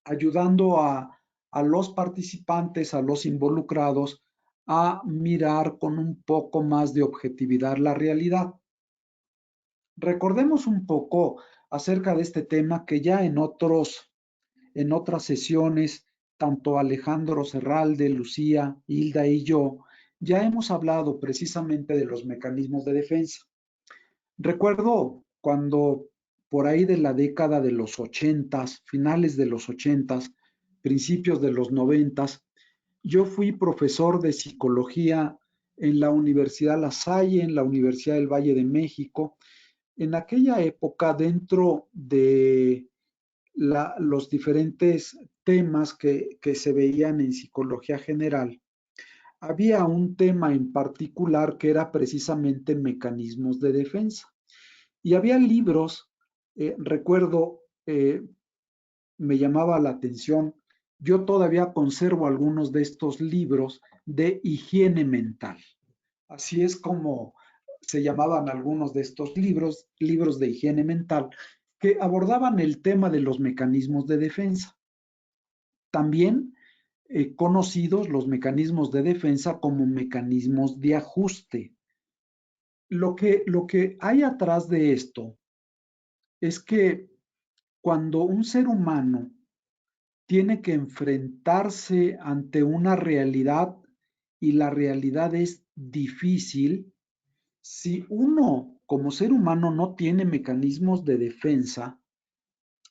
ayudando a los participantes, a los involucrados, a mirar con un poco más de objetividad la realidad. Recordemos un poco acerca de este tema que ya en otras sesiones, tanto Alejandro Serralde, Lucía, Hilda y yo, ya hemos hablado precisamente de los mecanismos de defensa. Recuerdo cuando por ahí de la década de los 80s, finales de los 80s, principios de los 90s, yo fui profesor de psicología en la Universidad La Salle, en la Universidad del Valle de México. En aquella época, dentro de los diferentes temas que se veían en psicología general, había un tema en particular que era precisamente mecanismos de defensa. Y había libros, recuerdo, me llamaba la atención, yo todavía conservo algunos de estos libros de higiene mental. Así es como se llamaban algunos de estos libros, libros de higiene mental, que abordaban el tema de los mecanismos de defensa. También conocidos los mecanismos de defensa como mecanismos de ajuste. Lo que hay atrás de esto es que cuando un ser humano tiene que enfrentarse ante una realidad y la realidad es difícil, si uno como ser humano no tiene mecanismos de defensa,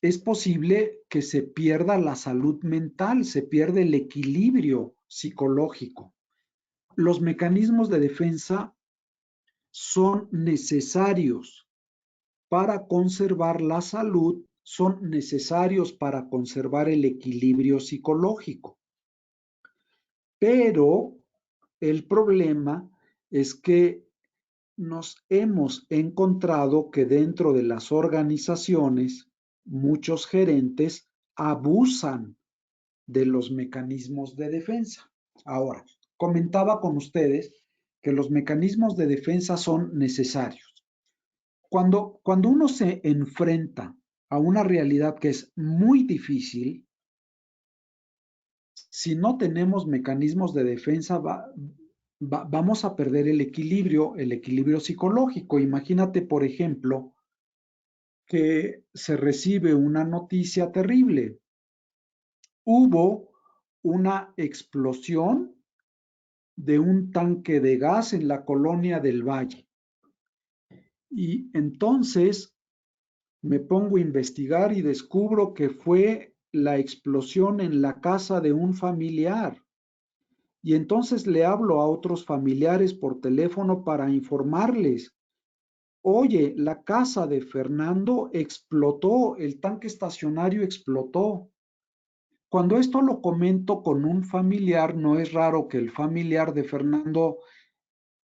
es posible que se pierda la salud mental, se pierde el equilibrio psicológico. Los mecanismos de defensa son necesarios para conservar la salud, son necesarios para conservar el equilibrio psicológico. Pero el problema es que nos hemos encontrado que dentro de las organizaciones muchos gerentes abusan de los mecanismos de defensa. Ahora, comentaba con ustedes que los mecanismos de defensa son necesarios. Cuando uno se enfrenta a una realidad que es muy difícil, si no tenemos mecanismos de defensa, vamos a perder el equilibrio psicológico. Imagínate, por ejemplo, que se recibe una noticia terrible. Hubo una explosión de un tanque de gas en la colonia del Valle. Y entonces me pongo a investigar y descubro que fue la explosión en la casa de un familiar. Y entonces le hablo a otros familiares por teléfono para informarles. Oye, la casa de Fernando explotó, el tanque estacionario explotó. Cuando esto lo comento con un familiar, no es raro que el familiar de Fernando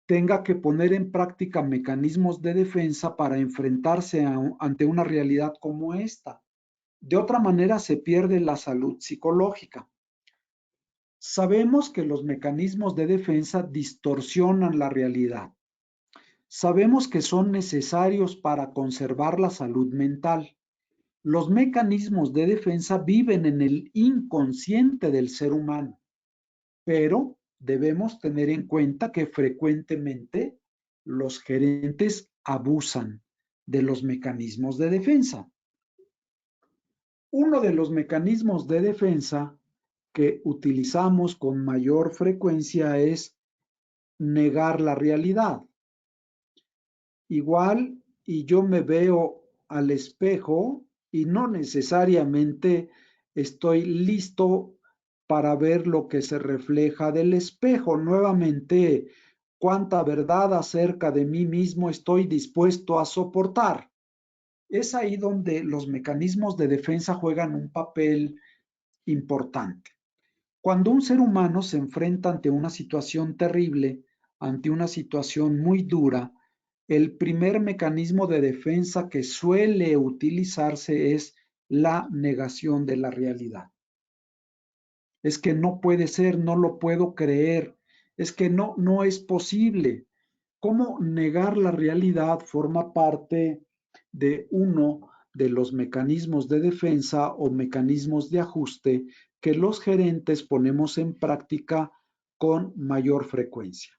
tenga que poner en práctica mecanismos de defensa para enfrentarse ante una realidad como esta. De otra manera se pierde la salud psicológica. Sabemos que los mecanismos de defensa distorsionan la realidad. Sabemos que son necesarios para conservar la salud mental. Los mecanismos de defensa viven en el inconsciente del ser humano, pero debemos tener en cuenta que frecuentemente los gerentes abusan de los mecanismos de defensa. Uno de los mecanismos de defensa que utilizamos con mayor frecuencia es negar la realidad. Igual, y yo me veo al espejo y no necesariamente estoy listo para ver lo que se refleja del espejo. Nuevamente, cuánta verdad acerca de mí mismo estoy dispuesto a soportar. Es ahí donde los mecanismos de defensa juegan un papel importante. Cuando un ser humano se enfrenta ante una situación terrible, ante una situación muy dura, el primer mecanismo de defensa que suele utilizarse es la negación de la realidad. Es que no puede ser, no lo puedo creer, es que no es posible. ¿Cómo negar la realidad forma parte de uno de los mecanismos de defensa o mecanismos de ajuste que los gerentes ponemos en práctica con mayor frecuencia?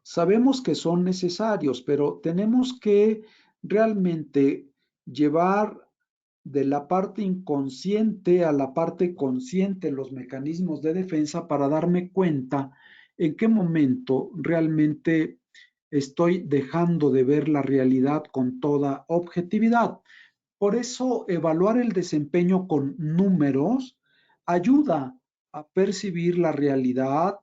Sabemos que son necesarios, pero tenemos que realmente llevar de la parte inconsciente a la parte consciente los mecanismos de defensa para darme cuenta en qué momento realmente estoy dejando de ver la realidad con toda objetividad. Por eso, evaluar el desempeño con números ayuda a percibir la realidad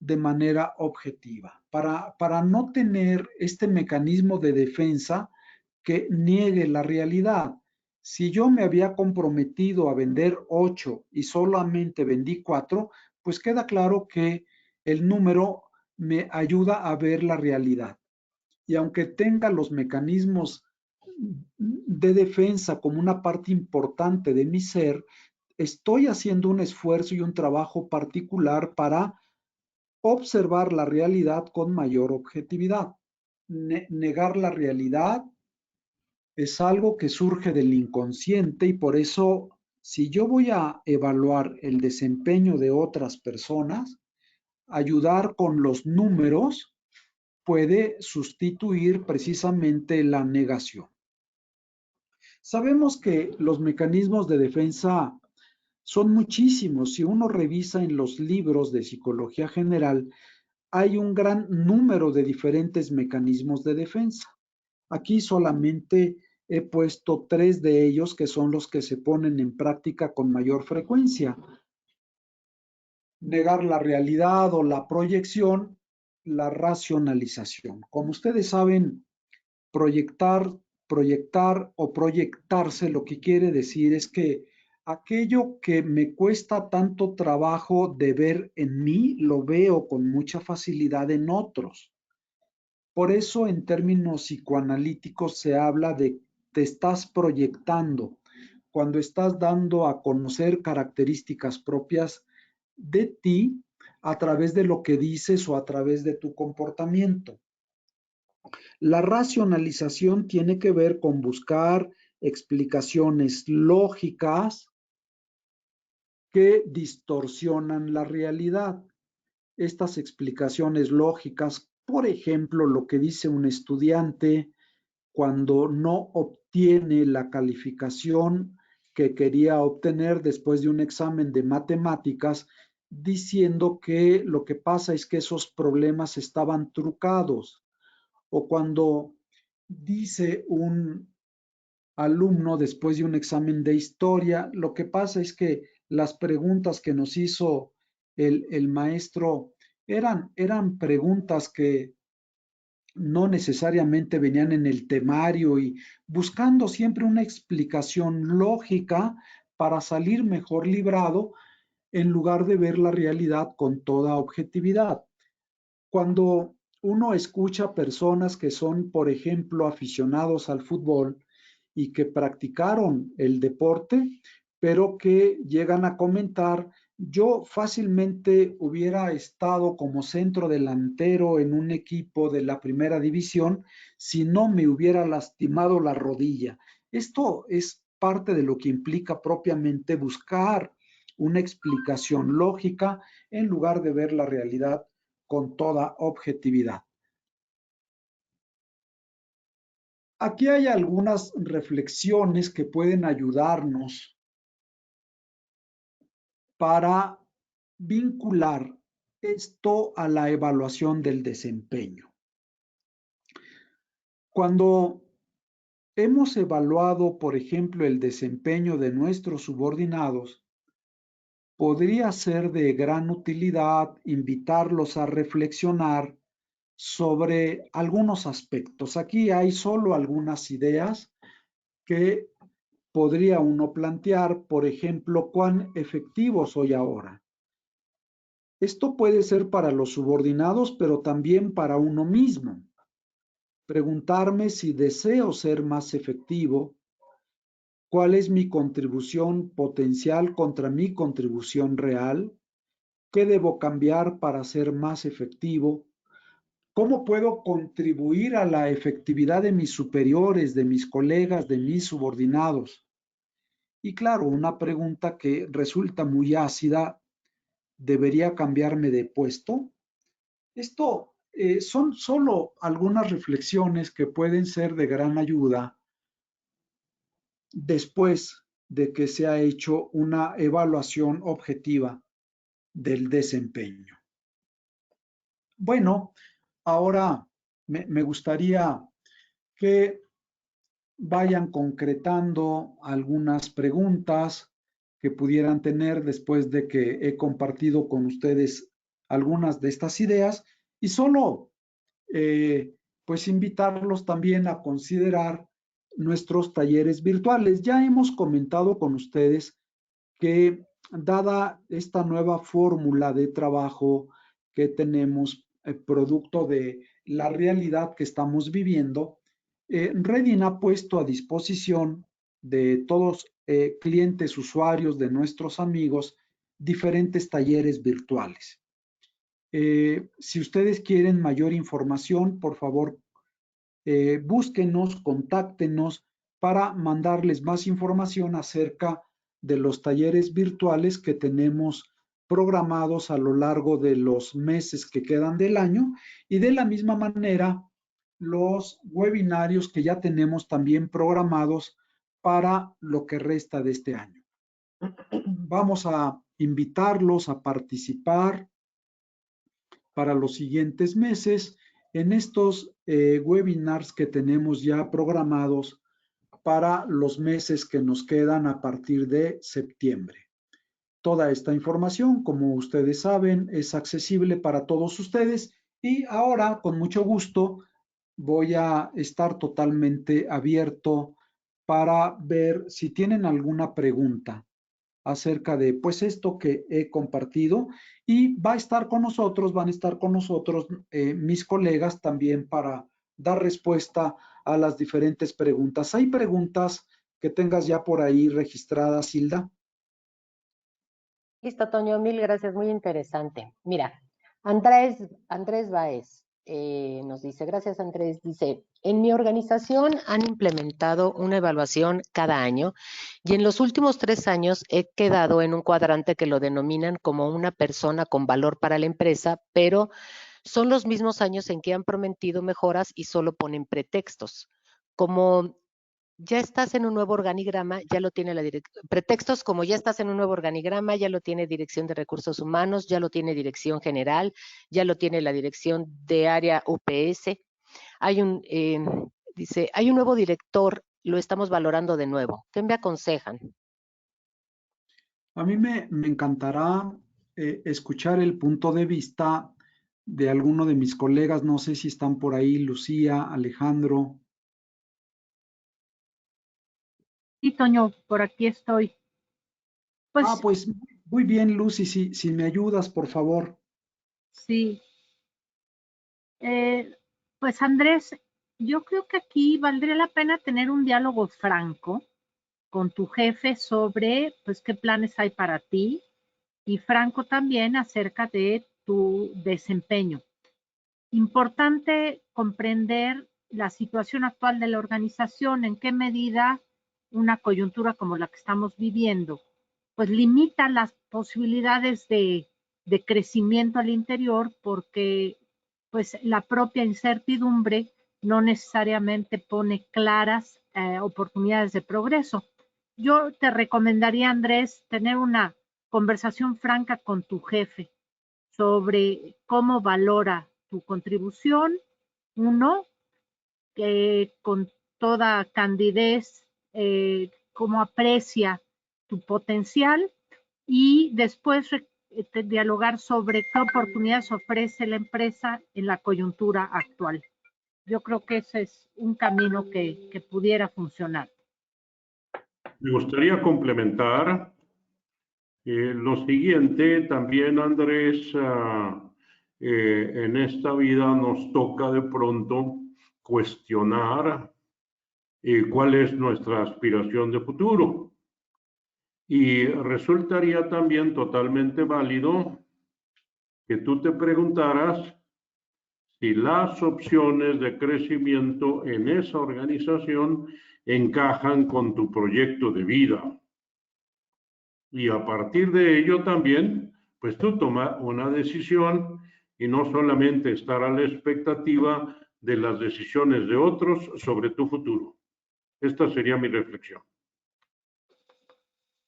de manera objetiva, para no tener este mecanismo de defensa que niegue la realidad. Si yo me había comprometido a vender 8 y solamente vendí 4, pues queda claro que el número me ayuda a ver la realidad. Y aunque tenga los mecanismos de defensa como una parte importante de mi ser, estoy haciendo un esfuerzo y un trabajo particular para observar la realidad con mayor objetividad. Negar la realidad es algo que surge del inconsciente y por eso Si yo voy a evaluar el desempeño de otras personas, ayudar con los números puede sustituir precisamente la negación. Sabemos que los mecanismos de defensa son muchísimos. Si uno revisa en los libros de psicología general, hay un gran número de diferentes mecanismos de defensa. Aquí solamente he puesto 3 de ellos que son los que se ponen en práctica con mayor frecuencia. Negar la realidad o la proyección, la racionalización. Como ustedes saben, proyectar o proyectarse, lo que quiere decir es que aquello que me cuesta tanto trabajo de ver en mí, lo veo con mucha facilidad en otros. Por eso, en términos psicoanalíticos, se habla de te estás proyectando, cuando estás dando a conocer características propias de ti a través de lo que dices o a través de tu comportamiento. La racionalización tiene que ver con buscar explicaciones lógicas que distorsionan la realidad. Estas explicaciones lógicas, por ejemplo, lo que dice un estudiante cuando no obtiene la calificación que quería obtener después de un examen de matemáticas, diciendo que lo que pasa es que esos problemas estaban trucados. O cuando dice un alumno después de un examen de historia, lo que pasa es que las preguntas que nos hizo el maestro eran preguntas que no necesariamente venían en el temario y buscando siempre una explicación lógica para salir mejor librado en lugar de ver la realidad con toda objetividad. Cuando uno escucha personas que son, por ejemplo, aficionados al fútbol y que practicaron el deporte, pero que llegan a comentar, yo fácilmente hubiera estado como centro delantero en un equipo de la primera división si no me hubiera lastimado la rodilla. Esto es parte de lo que implica propiamente buscar una explicación lógica en lugar de ver la realidad con toda objetividad. Aquí hay algunas reflexiones que pueden ayudarnos para vincular esto a la evaluación del desempeño. Cuando hemos evaluado, por ejemplo, el desempeño de nuestros subordinados, podría ser de gran utilidad invitarlos a reflexionar sobre algunos aspectos. Aquí hay solo algunas ideas que podría uno plantear, por ejemplo, cuán efectivo soy ahora. Esto puede ser para los subordinados, pero también para uno mismo. Preguntarme si deseo ser más efectivo, cuál es mi contribución potencial contra mi contribución real, qué debo cambiar para ser más efectivo, cómo puedo contribuir a la efectividad de mis superiores, de mis colegas, de mis subordinados. Y claro, una pregunta que resulta muy ácida, ¿debería cambiarme de puesto? Esto son solo algunas reflexiones que pueden ser de gran ayuda después de que se ha hecho una evaluación objetiva del desempeño. Bueno, ahora me gustaría que vayan concretando algunas preguntas que pudieran tener después de que he compartido con ustedes algunas de estas ideas y solo pues invitarlos también a considerar nuestros talleres virtuales. Ya hemos comentado con ustedes que dada esta nueva fórmula de trabajo que tenemos, producto de la realidad que estamos viviendo, Redin ha puesto a disposición de todos clientes, usuarios, de nuestros amigos, diferentes talleres virtuales. Si ustedes quieren mayor información, por favor, búsquenos, contáctenos para mandarles más información acerca de los talleres virtuales que tenemos programados a lo largo de los meses que quedan del año y de la misma manera los webinarios que ya tenemos también programados para lo que resta de este año. Vamos a invitarlos a participar para los siguientes meses en estos webinars que tenemos ya programados para los meses que nos quedan a partir de septiembre. Toda esta información, como ustedes saben, es accesible para todos ustedes y ahora, con mucho gusto, voy a estar totalmente abierto para ver si tienen alguna pregunta acerca de pues esto que he compartido y va a estar con nosotros, van a estar con nosotros mis colegas también para dar respuesta a las diferentes preguntas. ¿Hay preguntas que tengas ya por ahí registradas, Hilda? Listo, Toño, mil gracias, muy interesante. Mira, Andrés Baez nos dice, gracias Andrés, dice, en mi organización han implementado una evaluación cada año y en los últimos 3 años he quedado en un cuadrante que lo denominan como una persona con valor para la empresa, pero son los mismos años en que han prometido mejoras y solo ponen pretextos. Como ya estás en un nuevo organigrama, ya lo tiene la dirección. Pretextos como ya estás en un nuevo organigrama, ya lo tiene Dirección de Recursos Humanos, ya lo tiene Dirección General, ya lo tiene la Dirección de Área UPS. Dice, hay un nuevo director, lo estamos valorando de nuevo. ¿Qué me aconsejan? A mí me encantará escuchar el punto de vista de alguno de mis colegas, no sé si están por ahí, Lucía, Alejandro. Sí, Toño, por aquí estoy. Pues Pues muy bien, Lucy, si me ayudas, por favor. sí, eh, pues Andrés, yo creo que aquí valdría la pena tener un diálogo franco con tu jefe sobre pues qué planes hay para ti y franco también acerca de tu desempeño. Importante comprender la situación actual de la organización, en qué medida una coyuntura como la que estamos viviendo, pues limita las posibilidades de crecimiento al interior porque pues la propia incertidumbre no necesariamente pone claras oportunidades de progreso. Yo te recomendaría, Andrés, tener una conversación franca con tu jefe sobre cómo valora tu contribución, uno, con toda candidez, cómo aprecia tu potencial y después dialogar sobre qué oportunidades ofrece la empresa en la coyuntura actual. Yo creo que ese es un camino que pudiera funcionar. Me gustaría complementar lo siguiente, también Andrés, en esta vida nos toca de pronto cuestionar cuál es nuestra aspiración de futuro. Y resultaría también totalmente válido que tú te preguntaras si las opciones de crecimiento en esa organización encajan con tu proyecto de vida. Y a partir de ello también, pues tú tomas una decisión y no solamente estar a la expectativa de las decisiones de otros sobre tu futuro. Esta sería mi reflexión.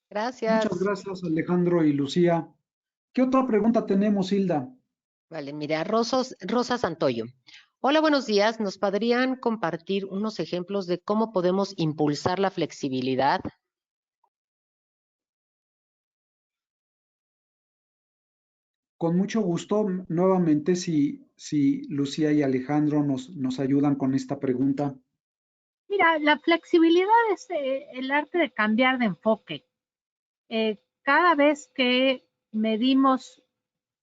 Muchas Gracias. gracias, Alejandro y Lucía. ¿Qué otra pregunta tenemos, Hilda? Vale, mira, Rosa Santoyo. Hola, buenos días. ¿Nos podrían compartir unos ejemplos de cómo podemos impulsar la flexibilidad? Con mucho gusto, nuevamente, si Lucía y Alejandro nos ayudan con esta pregunta. Mira, la flexibilidad es el arte de cambiar de enfoque. Cada vez que medimos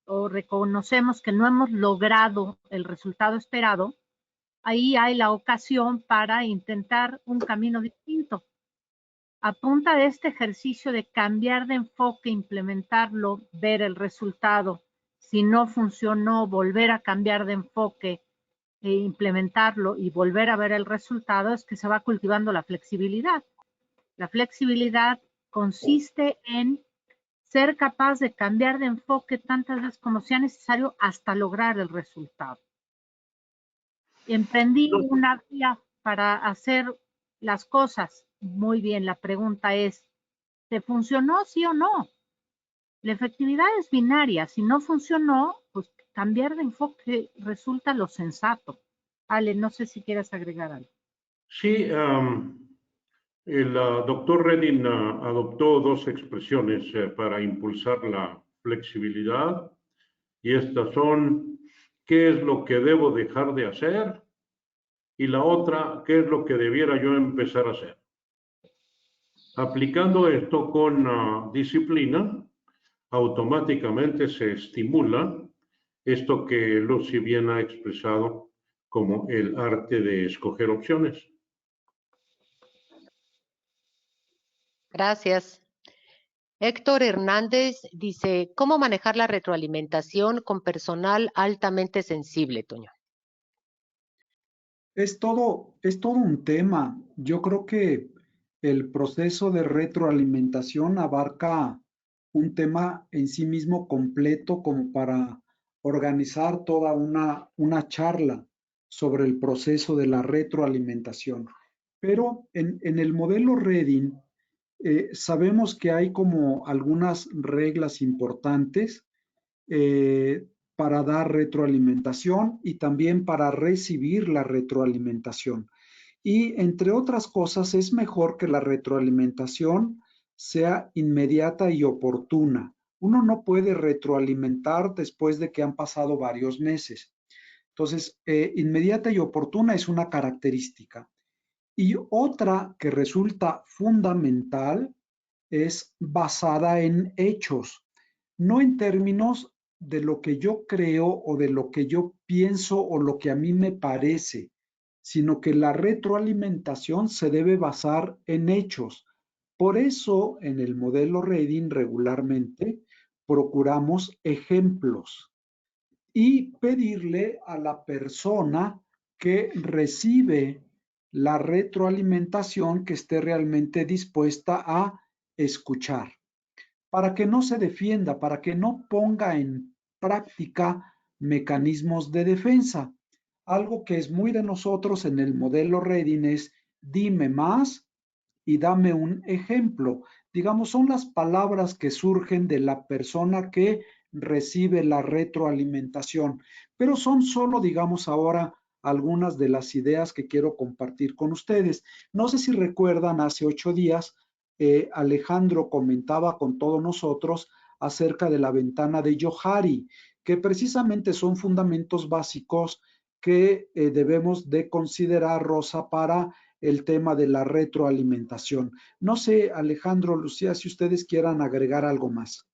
o reconocemos que no hemos logrado el resultado esperado, ahí hay la ocasión para intentar un camino distinto. A punta de este ejercicio de cambiar de enfoque, implementarlo, ver el resultado, si no funcionó, volver a cambiar de enfoque e implementarlo y volver a ver el resultado, es que se va cultivando la flexibilidad. La flexibilidad consiste en ser capaz de cambiar de enfoque tantas veces como sea necesario hasta lograr el resultado. Emprendí una vía para hacer las cosas muy bien. La pregunta es, ¿te funcionó sí o no? La efectividad es binaria. Si no funcionó, pues cambiar de enfoque resulta lo sensato. Ale, no sé si quieres agregar algo. Sí, el doctor Redin adoptó dos expresiones para impulsar la flexibilidad, y estas son: ¿qué es lo que debo dejar de hacer? Y la otra, ¿qué es lo que debiera yo empezar a hacer? Aplicando esto con disciplina, automáticamente se estimula esto que Lucy bien ha expresado como el arte de escoger opciones. Gracias. Héctor Hernández dice, ¿cómo manejar la retroalimentación con personal altamente sensible, Toño? Es todo un tema. Yo creo que el proceso de retroalimentación abarca un tema en sí mismo completo como para organizar toda una charla sobre el proceso de la retroalimentación. Pero en el modelo Redin sabemos que hay como algunas reglas importantes para dar retroalimentación y también para recibir la retroalimentación. Y entre otras cosas, es mejor que la retroalimentación sea inmediata y oportuna. Uno no puede retroalimentar después de que han pasado varios meses. Entonces, inmediata y oportuna es una característica. Y otra que resulta fundamental es basada en hechos, no en términos de lo que yo creo o de lo que yo pienso o lo que a mí me parece, sino que la retroalimentación se debe basar en hechos. Por eso, en el modelo Redin regularmente procuramos ejemplos y pedirle a la persona que recibe la retroalimentación que esté realmente dispuesta a escuchar, para que no se defienda, para que no ponga en práctica mecanismos de defensa. Algo que es muy de nosotros en el modelo Redin es dime más y dame un ejemplo. Digamos, son las palabras que surgen de la persona que recibe la retroalimentación, pero son solo, digamos, ahora algunas de las ideas que quiero compartir con ustedes. No sé si recuerdan, hace 8 días, Alejandro comentaba con todos nosotros acerca de la ventana de Johari, que precisamente son fundamentos básicos que debemos de considerar, Rosa, para el tema de la retroalimentación. No sé, Alejandro, Lucía, si ustedes quieran agregar algo más.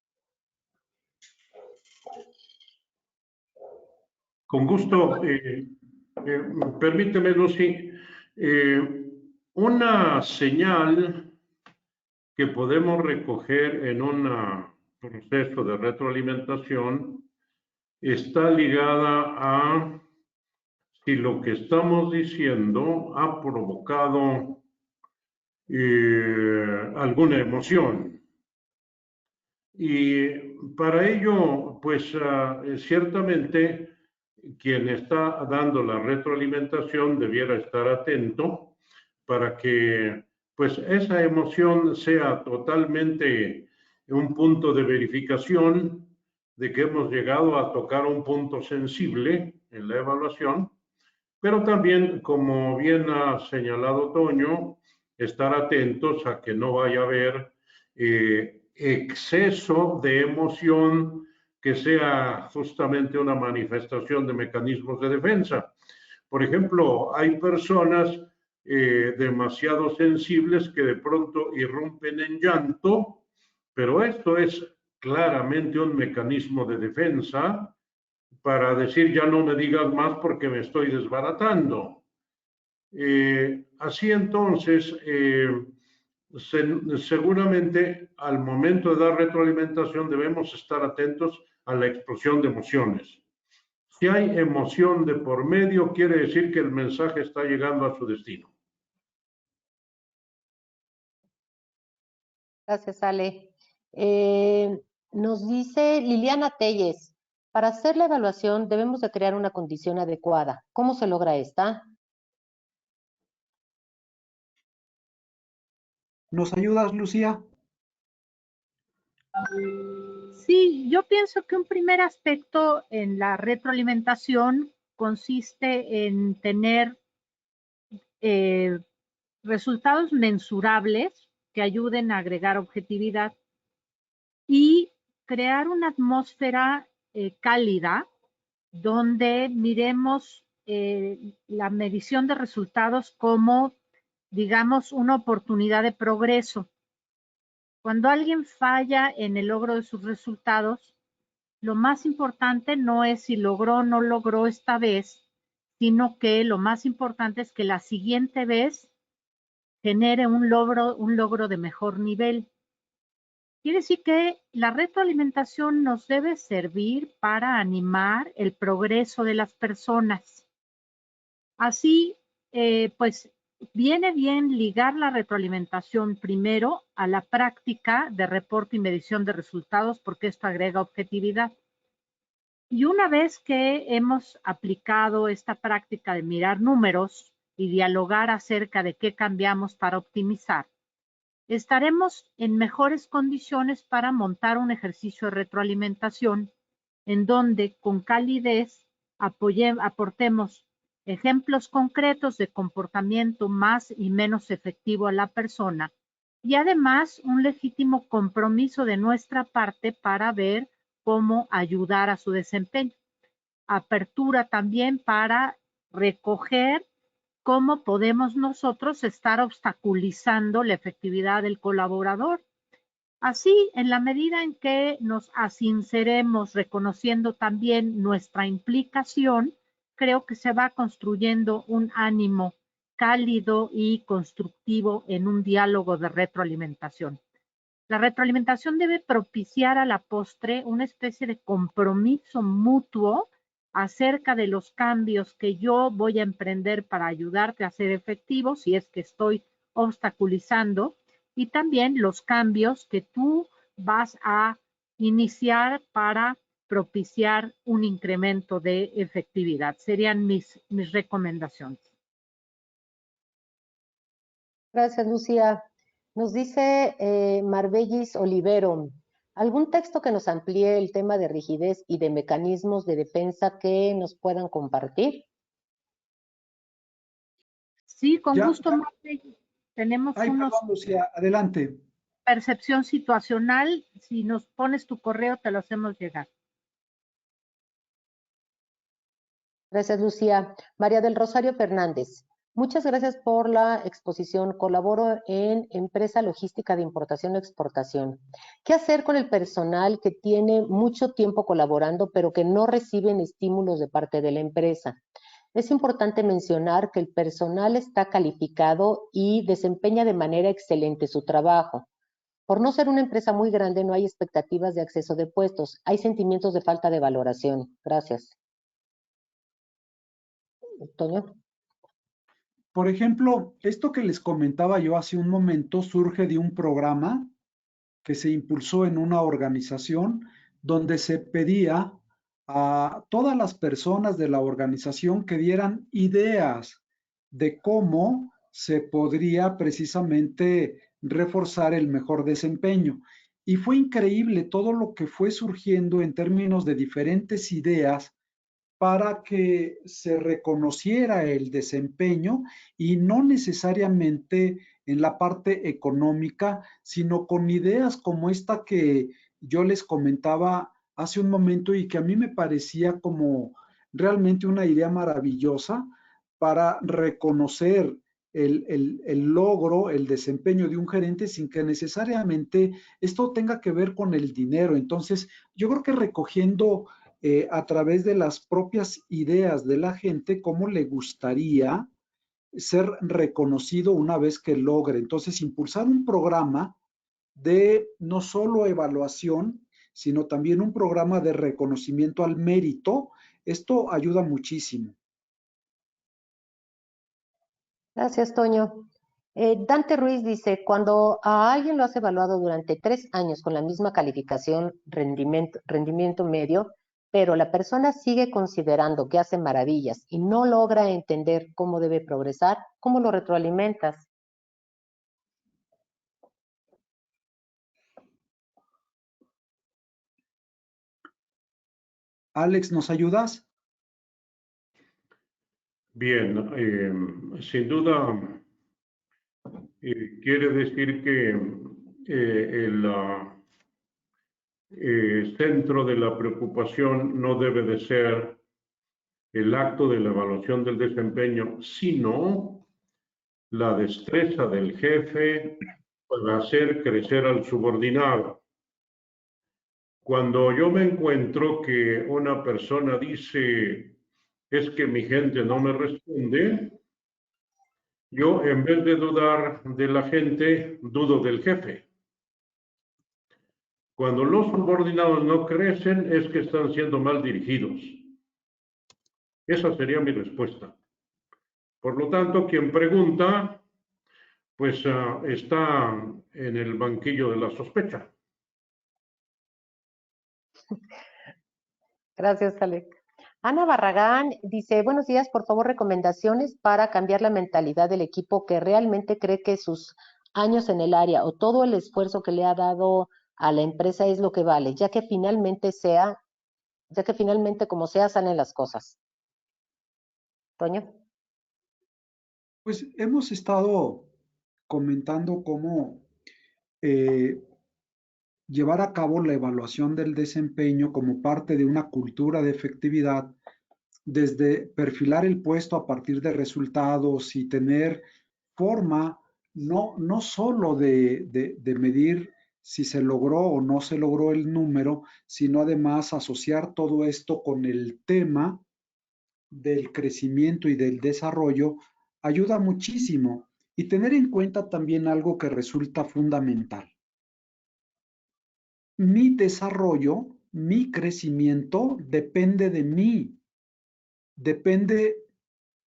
Con gusto. Permíteme, Lucy, una señal que podemos recoger en un proceso de retroalimentación está ligada a si lo que estamos diciendo ha provocado alguna emoción. Y para ello, pues ciertamente quien está dando la retroalimentación debiera estar atento para que pues esa emoción sea totalmente un punto de verificación de que hemos llegado a tocar un punto sensible en la evaluación, pero también, como bien ha señalado Toño, estar atentos a que no vaya a haber exceso de emoción que sea justamente una manifestación de mecanismos de defensa. Por ejemplo, hay personas demasiado sensibles que de pronto irrumpen en llanto, pero esto es claramente un mecanismo de defensa para decir ya no me digas más porque me estoy desbaratando. Así entonces, seguramente al momento de dar retroalimentación debemos estar atentos a la explosión de emociones. Si hay emoción de por medio, quiere decir que el mensaje está llegando a su destino. Gracias, Ale. Nos dice Liliana Telles, para hacer la evaluación debemos de crear una condición adecuada. ¿Cómo se logra esta? ¿Nos ayudas, Lucía? Sí, yo pienso que un primer aspecto en la retroalimentación consiste en tener resultados mensurables que ayuden a agregar objetividad y crear una atmósfera cálida donde miremos la medición de resultados como, digamos, una oportunidad de progreso. Cuando alguien falla en el logro de sus resultados, lo más importante no es si logró o no logró esta vez, sino que lo más importante es que la siguiente vez genere un logro de mejor nivel. Quiere decir que la retroalimentación nos debe servir para animar el progreso de las personas. Así, pues viene bien ligar la retroalimentación primero a la práctica de reporte y medición de resultados, porque esto agrega objetividad. Y una vez que hemos aplicado esta práctica de mirar números y dialogar acerca de qué cambiamos para optimizar, estaremos en mejores condiciones para montar un ejercicio de retroalimentación en donde con calidez aportemos ejemplos concretos de comportamiento más y menos efectivo a la persona y además un legítimo compromiso de nuestra parte para ver cómo ayudar a su desempeño. Apertura también para recoger cómo podemos nosotros estar obstaculizando la efectividad del colaborador. Así, en la medida en que nos asinceremos reconociendo también nuestra implicación, creo que se va construyendo un ánimo cálido y constructivo en un diálogo de retroalimentación. La retroalimentación debe propiciar a la postre una especie de compromiso mutuo acerca de los cambios que yo voy a emprender para ayudarte a ser efectivo, si es que estoy obstaculizando, y también los cambios que tú vas a iniciar para propiciar un incremento de efectividad. Serían mis recomendaciones. Gracias, Lucía. Nos dice Marbellis Olivero, ¿algún texto que nos amplíe el tema de rigidez y de mecanismos de defensa que nos puedan compartir? Sí, con Ya, gusto, Marbellis. Tenemos unos... Perdón, Lucía, adelante. Percepción situacional, si nos pones tu correo, te lo hacemos llegar. Gracias, Lucía. María del Rosario Fernández. Muchas gracias por la exposición. Colaboro en empresa logística de importación o exportación. ¿Qué hacer con el personal que tiene mucho tiempo colaborando, pero que no reciben estímulos de parte de la empresa? Es importante mencionar que el personal está calificado y desempeña de manera excelente su trabajo. Por no ser una empresa muy grande, no hay expectativas de acceso de puestos. Hay sentimientos de falta de valoración. Gracias. Toño. Por ejemplo, esto que les comentaba yo hace un momento surge de un programa que se impulsó en una organización donde se pedía a todas las personas de la organización que dieran ideas de cómo se podría precisamente reforzar el mejor desempeño. Y fue increíble todo lo que fue surgiendo en términos de diferentes ideas para que se reconociera el desempeño y no necesariamente en la parte económica, sino con ideas como esta que yo les comentaba hace un momento y que a mí me parecía como realmente una idea maravillosa para reconocer el logro, el desempeño de un gerente sin que necesariamente esto tenga que ver con el dinero. Entonces, yo creo que recogiendo a través de las propias ideas de la gente, cómo le gustaría ser reconocido una vez que logre. Entonces, impulsar un programa de no solo evaluación, sino también un programa de reconocimiento al mérito, esto ayuda muchísimo. Gracias, Toño. Dante Ruiz dice, cuando a alguien lo has evaluado durante 3 años con la misma calificación, rendimiento medio, pero la persona sigue considerando que hace maravillas y no logra entender cómo debe progresar, ¿cómo lo retroalimentas? Alex, ¿nos ayudas? Bien, sin duda quiere decir que el centro de la preocupación no debe de ser el acto de la evaluación del desempeño, sino la destreza del jefe para hacer crecer al subordinado. Cuando yo me encuentro que una persona dice, es que mi gente no me responde, yo en vez de dudar de la gente, dudo del jefe. Cuando los subordinados no crecen es que están siendo mal dirigidos. Esa sería mi respuesta. Por lo tanto, quien pregunta, pues está en el banquillo de la sospecha. Gracias, Alex. Ana Barragán dice, buenos días, por favor, recomendaciones para cambiar la mentalidad del equipo que realmente cree que sus años en el área o todo el esfuerzo que le ha dado a la empresa es lo que vale, ya que finalmente como sea salen las cosas. Toño. Pues hemos estado comentando cómo llevar a cabo la evaluación del desempeño como parte de una cultura de efectividad, desde perfilar el puesto a partir de resultados y tener forma no solo de medir si se logró o no se logró el número, sino además asociar todo esto con el tema del crecimiento y del desarrollo, ayuda muchísimo. Y tener en cuenta también algo que resulta fundamental. Mi desarrollo, mi crecimiento depende de mí, depende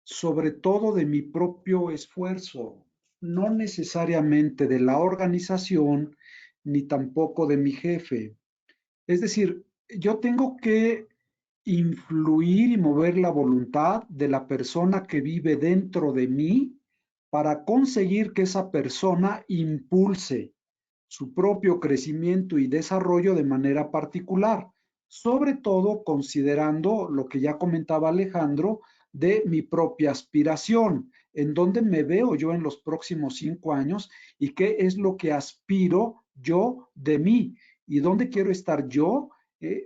sobre todo de mi propio esfuerzo, no necesariamente de la organización ni tampoco de mi jefe. Es decir, yo tengo que influir y mover la voluntad de la persona que vive dentro de mí para conseguir que esa persona impulse su propio crecimiento y desarrollo de manera particular, sobre todo considerando lo que ya comentaba Alejandro de mi propia aspiración, en dónde me veo yo en los próximos 5 años y qué es lo que aspiro yo de mí y dónde quiero estar yo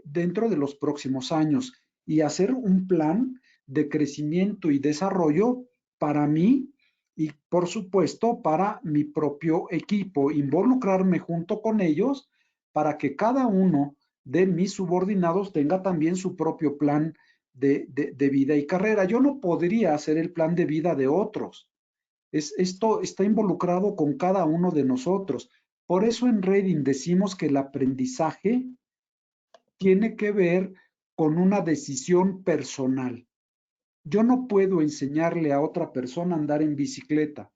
dentro de los próximos años y hacer un plan de crecimiento y desarrollo para mí y por supuesto para mi propio equipo, involucrarme junto con ellos para que cada uno de mis subordinados tenga también su propio plan de vida y carrera. Yo no podría hacer el plan de vida de otros. Esto está involucrado con cada uno de nosotros. Por eso en Reading decimos que el aprendizaje tiene que ver con una decisión personal. Yo no puedo enseñarle a otra persona a andar en bicicleta.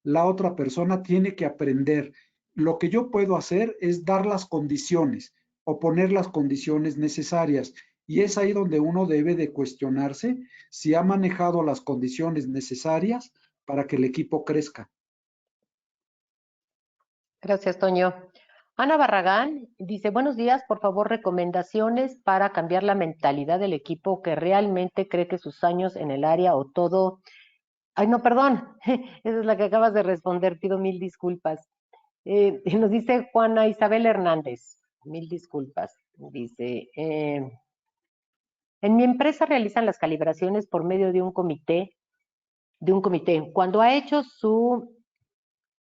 La otra persona tiene que aprender. Lo que yo puedo hacer es dar las condiciones o poner las condiciones necesarias. Y es ahí donde uno debe de cuestionarse si ha manejado las condiciones necesarias para que el equipo crezca. Gracias, Toño. Ana Barragán dice, buenos días, por favor, recomendaciones para cambiar la mentalidad del equipo que realmente cree que sus años en el área o todo... Ay, no, perdón, esa es la que acabas de responder, pido mil disculpas. Nos dice Juana Isabel Hernández, mil disculpas. Dice, en mi empresa realizan las calibraciones por medio de un comité. Cuando ha hecho su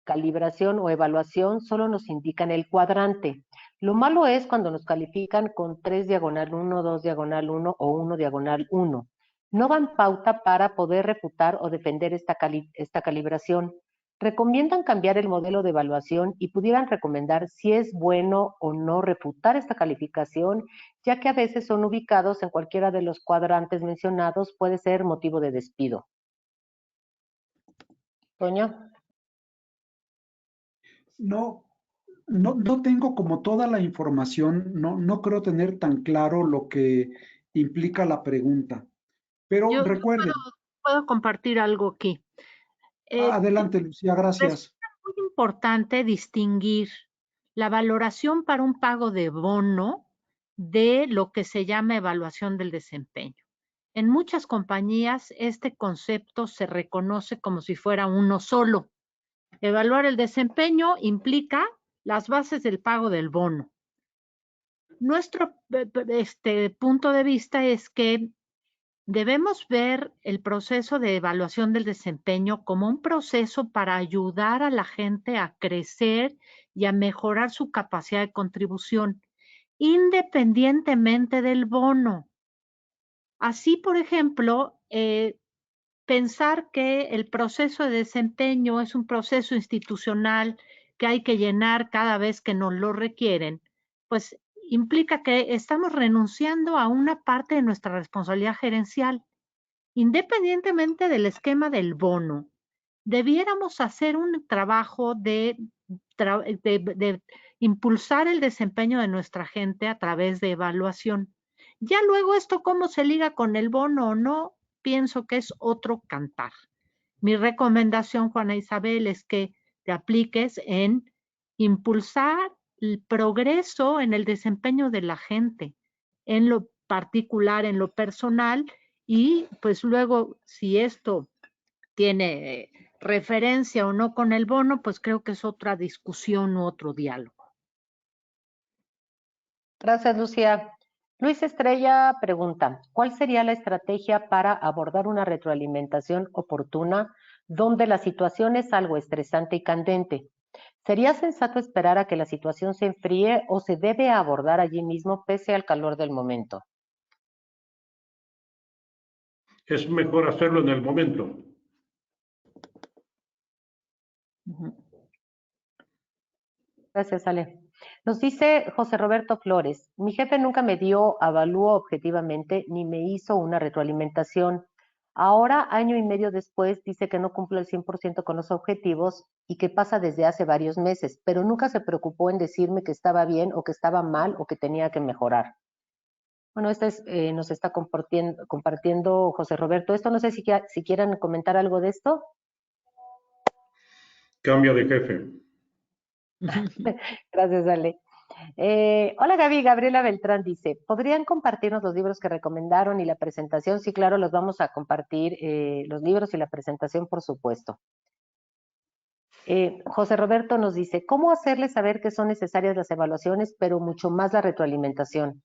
calibración o evaluación, solo nos indican el cuadrante. Lo malo es cuando nos califican con 3/1, 2/1 o 1/1. No dan pauta para poder refutar o defender esta calibración. Recomiendan cambiar el modelo de evaluación y pudieran recomendar si es bueno o no refutar esta calificación, ya que a veces son ubicados en cualquiera de los cuadrantes mencionados, puede ser motivo de despido. Toño. No tengo como toda la información, no creo tener tan claro lo que implica la pregunta. Pero Yo recuerden, puedo compartir algo aquí. adelante, Lucía, gracias. Resulta muy importante distinguir la valoración para un pago de bono de lo que se llama evaluación del desempeño. En muchas compañías este concepto se reconoce como si fuera uno solo. Evaluar el desempeño implica las bases del pago del bono. Nuestro punto de vista es que debemos ver el proceso de evaluación del desempeño como un proceso para ayudar a la gente a crecer y a mejorar su capacidad de contribución, independientemente del bono. Así, por ejemplo, pensar que el proceso de desempeño es un proceso institucional que hay que llenar cada vez que nos lo requieren, pues implica que estamos renunciando a una parte de nuestra responsabilidad gerencial. Independientemente del esquema del bono, debiéramos hacer un trabajo de impulsar el desempeño de nuestra gente a través de evaluación. Ya luego esto cómo se liga con el bono o no, pienso que es otro cantar. Mi recomendación, Juana Isabel, es que te apliques en impulsar el progreso en el desempeño de la gente, en lo particular, en lo personal, y pues luego, si esto tiene referencia o no con el bono, pues creo que es otra discusión u otro diálogo. Gracias, Lucía. Luis Estrella pregunta, ¿cuál sería la estrategia para abordar una retroalimentación oportuna donde la situación es algo estresante y candente? ¿Sería sensato esperar a que la situación se enfríe o se debe abordar allí mismo pese al calor del momento? Es mejor hacerlo en el momento. Gracias, Ale. Nos dice José Roberto Flores, mi jefe nunca me dio avalúo objetivamente ni me hizo una retroalimentación. Ahora, año y medio después, dice que no cumple el 100% con los objetivos y que pasa desde hace varios meses, pero nunca se preocupó en decirme que estaba bien o que estaba mal o que tenía que mejorar. Bueno, nos está compartiendo José Roberto. Esto no sé si quieran comentar algo de esto. Cambia de jefe. Gracias, Ale. Hola Gaby, Gabriela Beltrán dice, ¿podrían compartirnos los libros que recomendaron y la presentación? Sí, claro, los vamos a compartir, los libros y la presentación, por supuesto. José Roberto nos dice, ¿cómo hacerles saber que son necesarias las evaluaciones, pero mucho más la retroalimentación?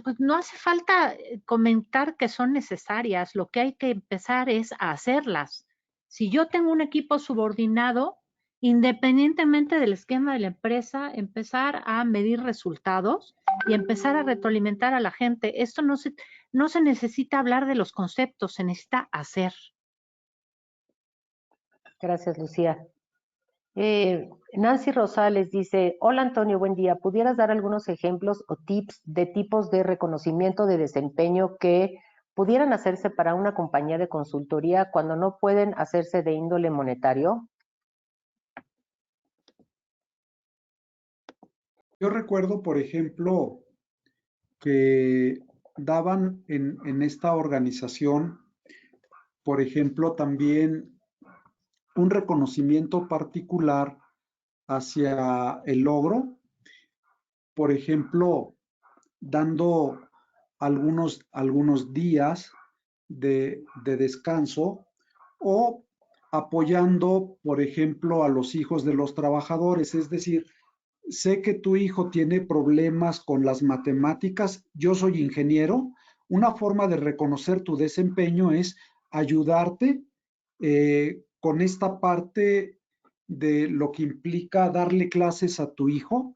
Pues no hace falta comentar que son necesarias, lo que hay que empezar es a hacerlas. Si yo tengo un equipo subordinado, independientemente del esquema de la empresa, empezar a medir resultados y empezar a retroalimentar a la gente. Esto no se necesita hablar de los conceptos, se necesita hacer. Gracias, Lucía. Nancy Rosales dice, hola Antonio, buen día. ¿Pudieras dar algunos ejemplos o tips de tipos de reconocimiento de desempeño que pudieran hacerse para una compañía de consultoría cuando no pueden hacerse de índole monetario? Yo recuerdo, por ejemplo, que daban en esta organización, por ejemplo, también un reconocimiento particular hacia el logro, por ejemplo, dando algunos días de descanso o apoyando, por ejemplo, a los hijos de los trabajadores. Es decir, sé que tu hijo tiene problemas con las matemáticas, yo soy ingeniero, una forma de reconocer tu desempeño es ayudarte con esta parte de lo que implica darle clases a tu hijo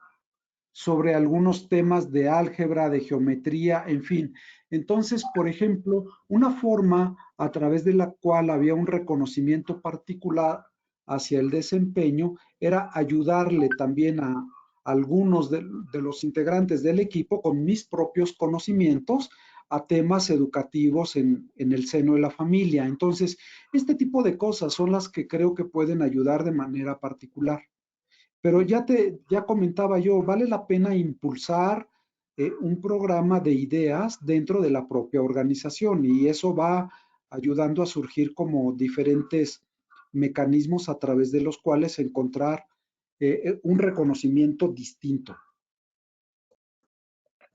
sobre algunos temas de álgebra, de geometría, en fin. Entonces, por ejemplo, una forma a través de la cual había un reconocimiento particular hacia el desempeño era ayudarle también a algunos de los integrantes del equipo con mis propios conocimientos a temas educativos en el seno de la familia. Entonces, este tipo de cosas son las que creo que pueden ayudar de manera particular. Pero ya comentaba yo, vale la pena impulsar un programa de ideas dentro de la propia organización y eso va ayudando a surgir como diferentes mecanismos a través de los cuales encontrar un reconocimiento distinto.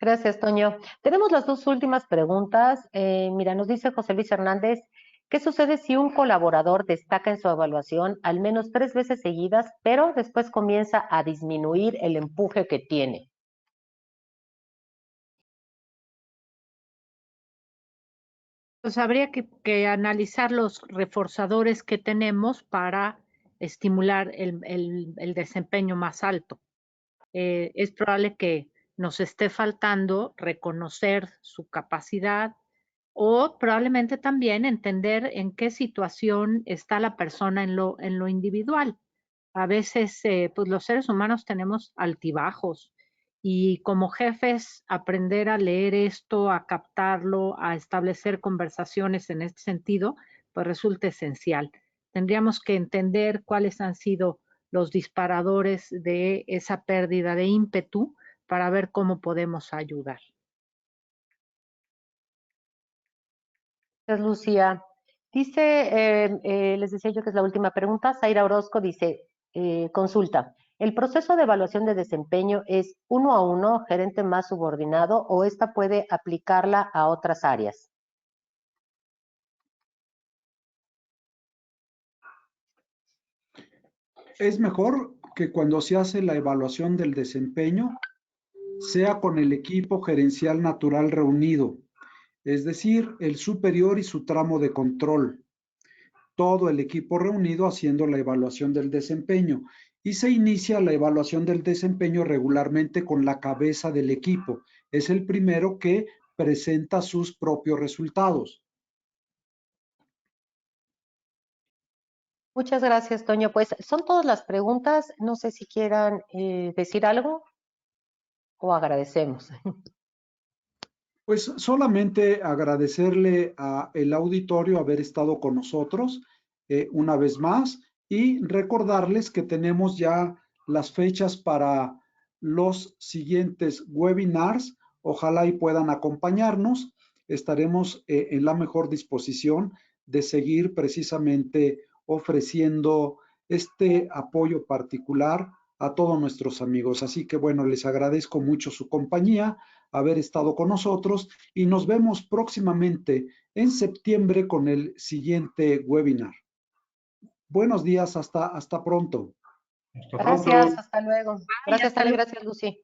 Gracias, Toño. Tenemos las dos últimas preguntas. Mira, nos dice José Luis Hernández, ¿qué sucede si un colaborador destaca en su evaluación al menos 3 veces seguidas, pero después comienza a disminuir el empuje que tiene? Pues habría que analizar los reforzadores que tenemos para estimular el desempeño más alto. Es probable que nos esté faltando reconocer su capacidad o probablemente también entender en qué situación está la persona en lo individual. A veces, pues los seres humanos tenemos altibajos y como jefes aprender a leer esto, a captarlo, a establecer conversaciones en este sentido, pues resulta esencial. Tendríamos que entender cuáles han sido los disparadores de esa pérdida de ímpetu para ver cómo podemos ayudar. Gracias, Lucía. Dice, les decía yo que es la última pregunta, Zaira Orozco dice, consulta, ¿el proceso de evaluación de desempeño es 1 a 1, gerente más subordinado, o esta puede aplicarla a otras áreas? Es mejor que cuando se hace la evaluación del desempeño sea con el equipo gerencial natural reunido, es decir, el superior y su tramo de control, todo el equipo reunido haciendo la evaluación del desempeño. Y se inicia la evaluación del desempeño regularmente con la cabeza del equipo. Es el primero que presenta sus propios resultados. Muchas gracias, Toño. Pues son todas las preguntas. No sé si quieran decir algo o agradecemos. Pues solamente agradecerle al auditorio haber estado con nosotros una vez más y recordarles que tenemos ya las fechas para los siguientes webinars. Ojalá y puedan acompañarnos. Estaremos en la mejor disposición de seguir precisamente ofreciendo este apoyo particular a todos nuestros amigos. Así que bueno, les agradezco mucho su compañía, haber estado con nosotros y nos vemos próximamente en septiembre con el siguiente webinar. Buenos días, hasta pronto. Hasta Gracias, pronto. hasta luego. Ay, Gracias, hasta Ale, luego. gracias, Lucy.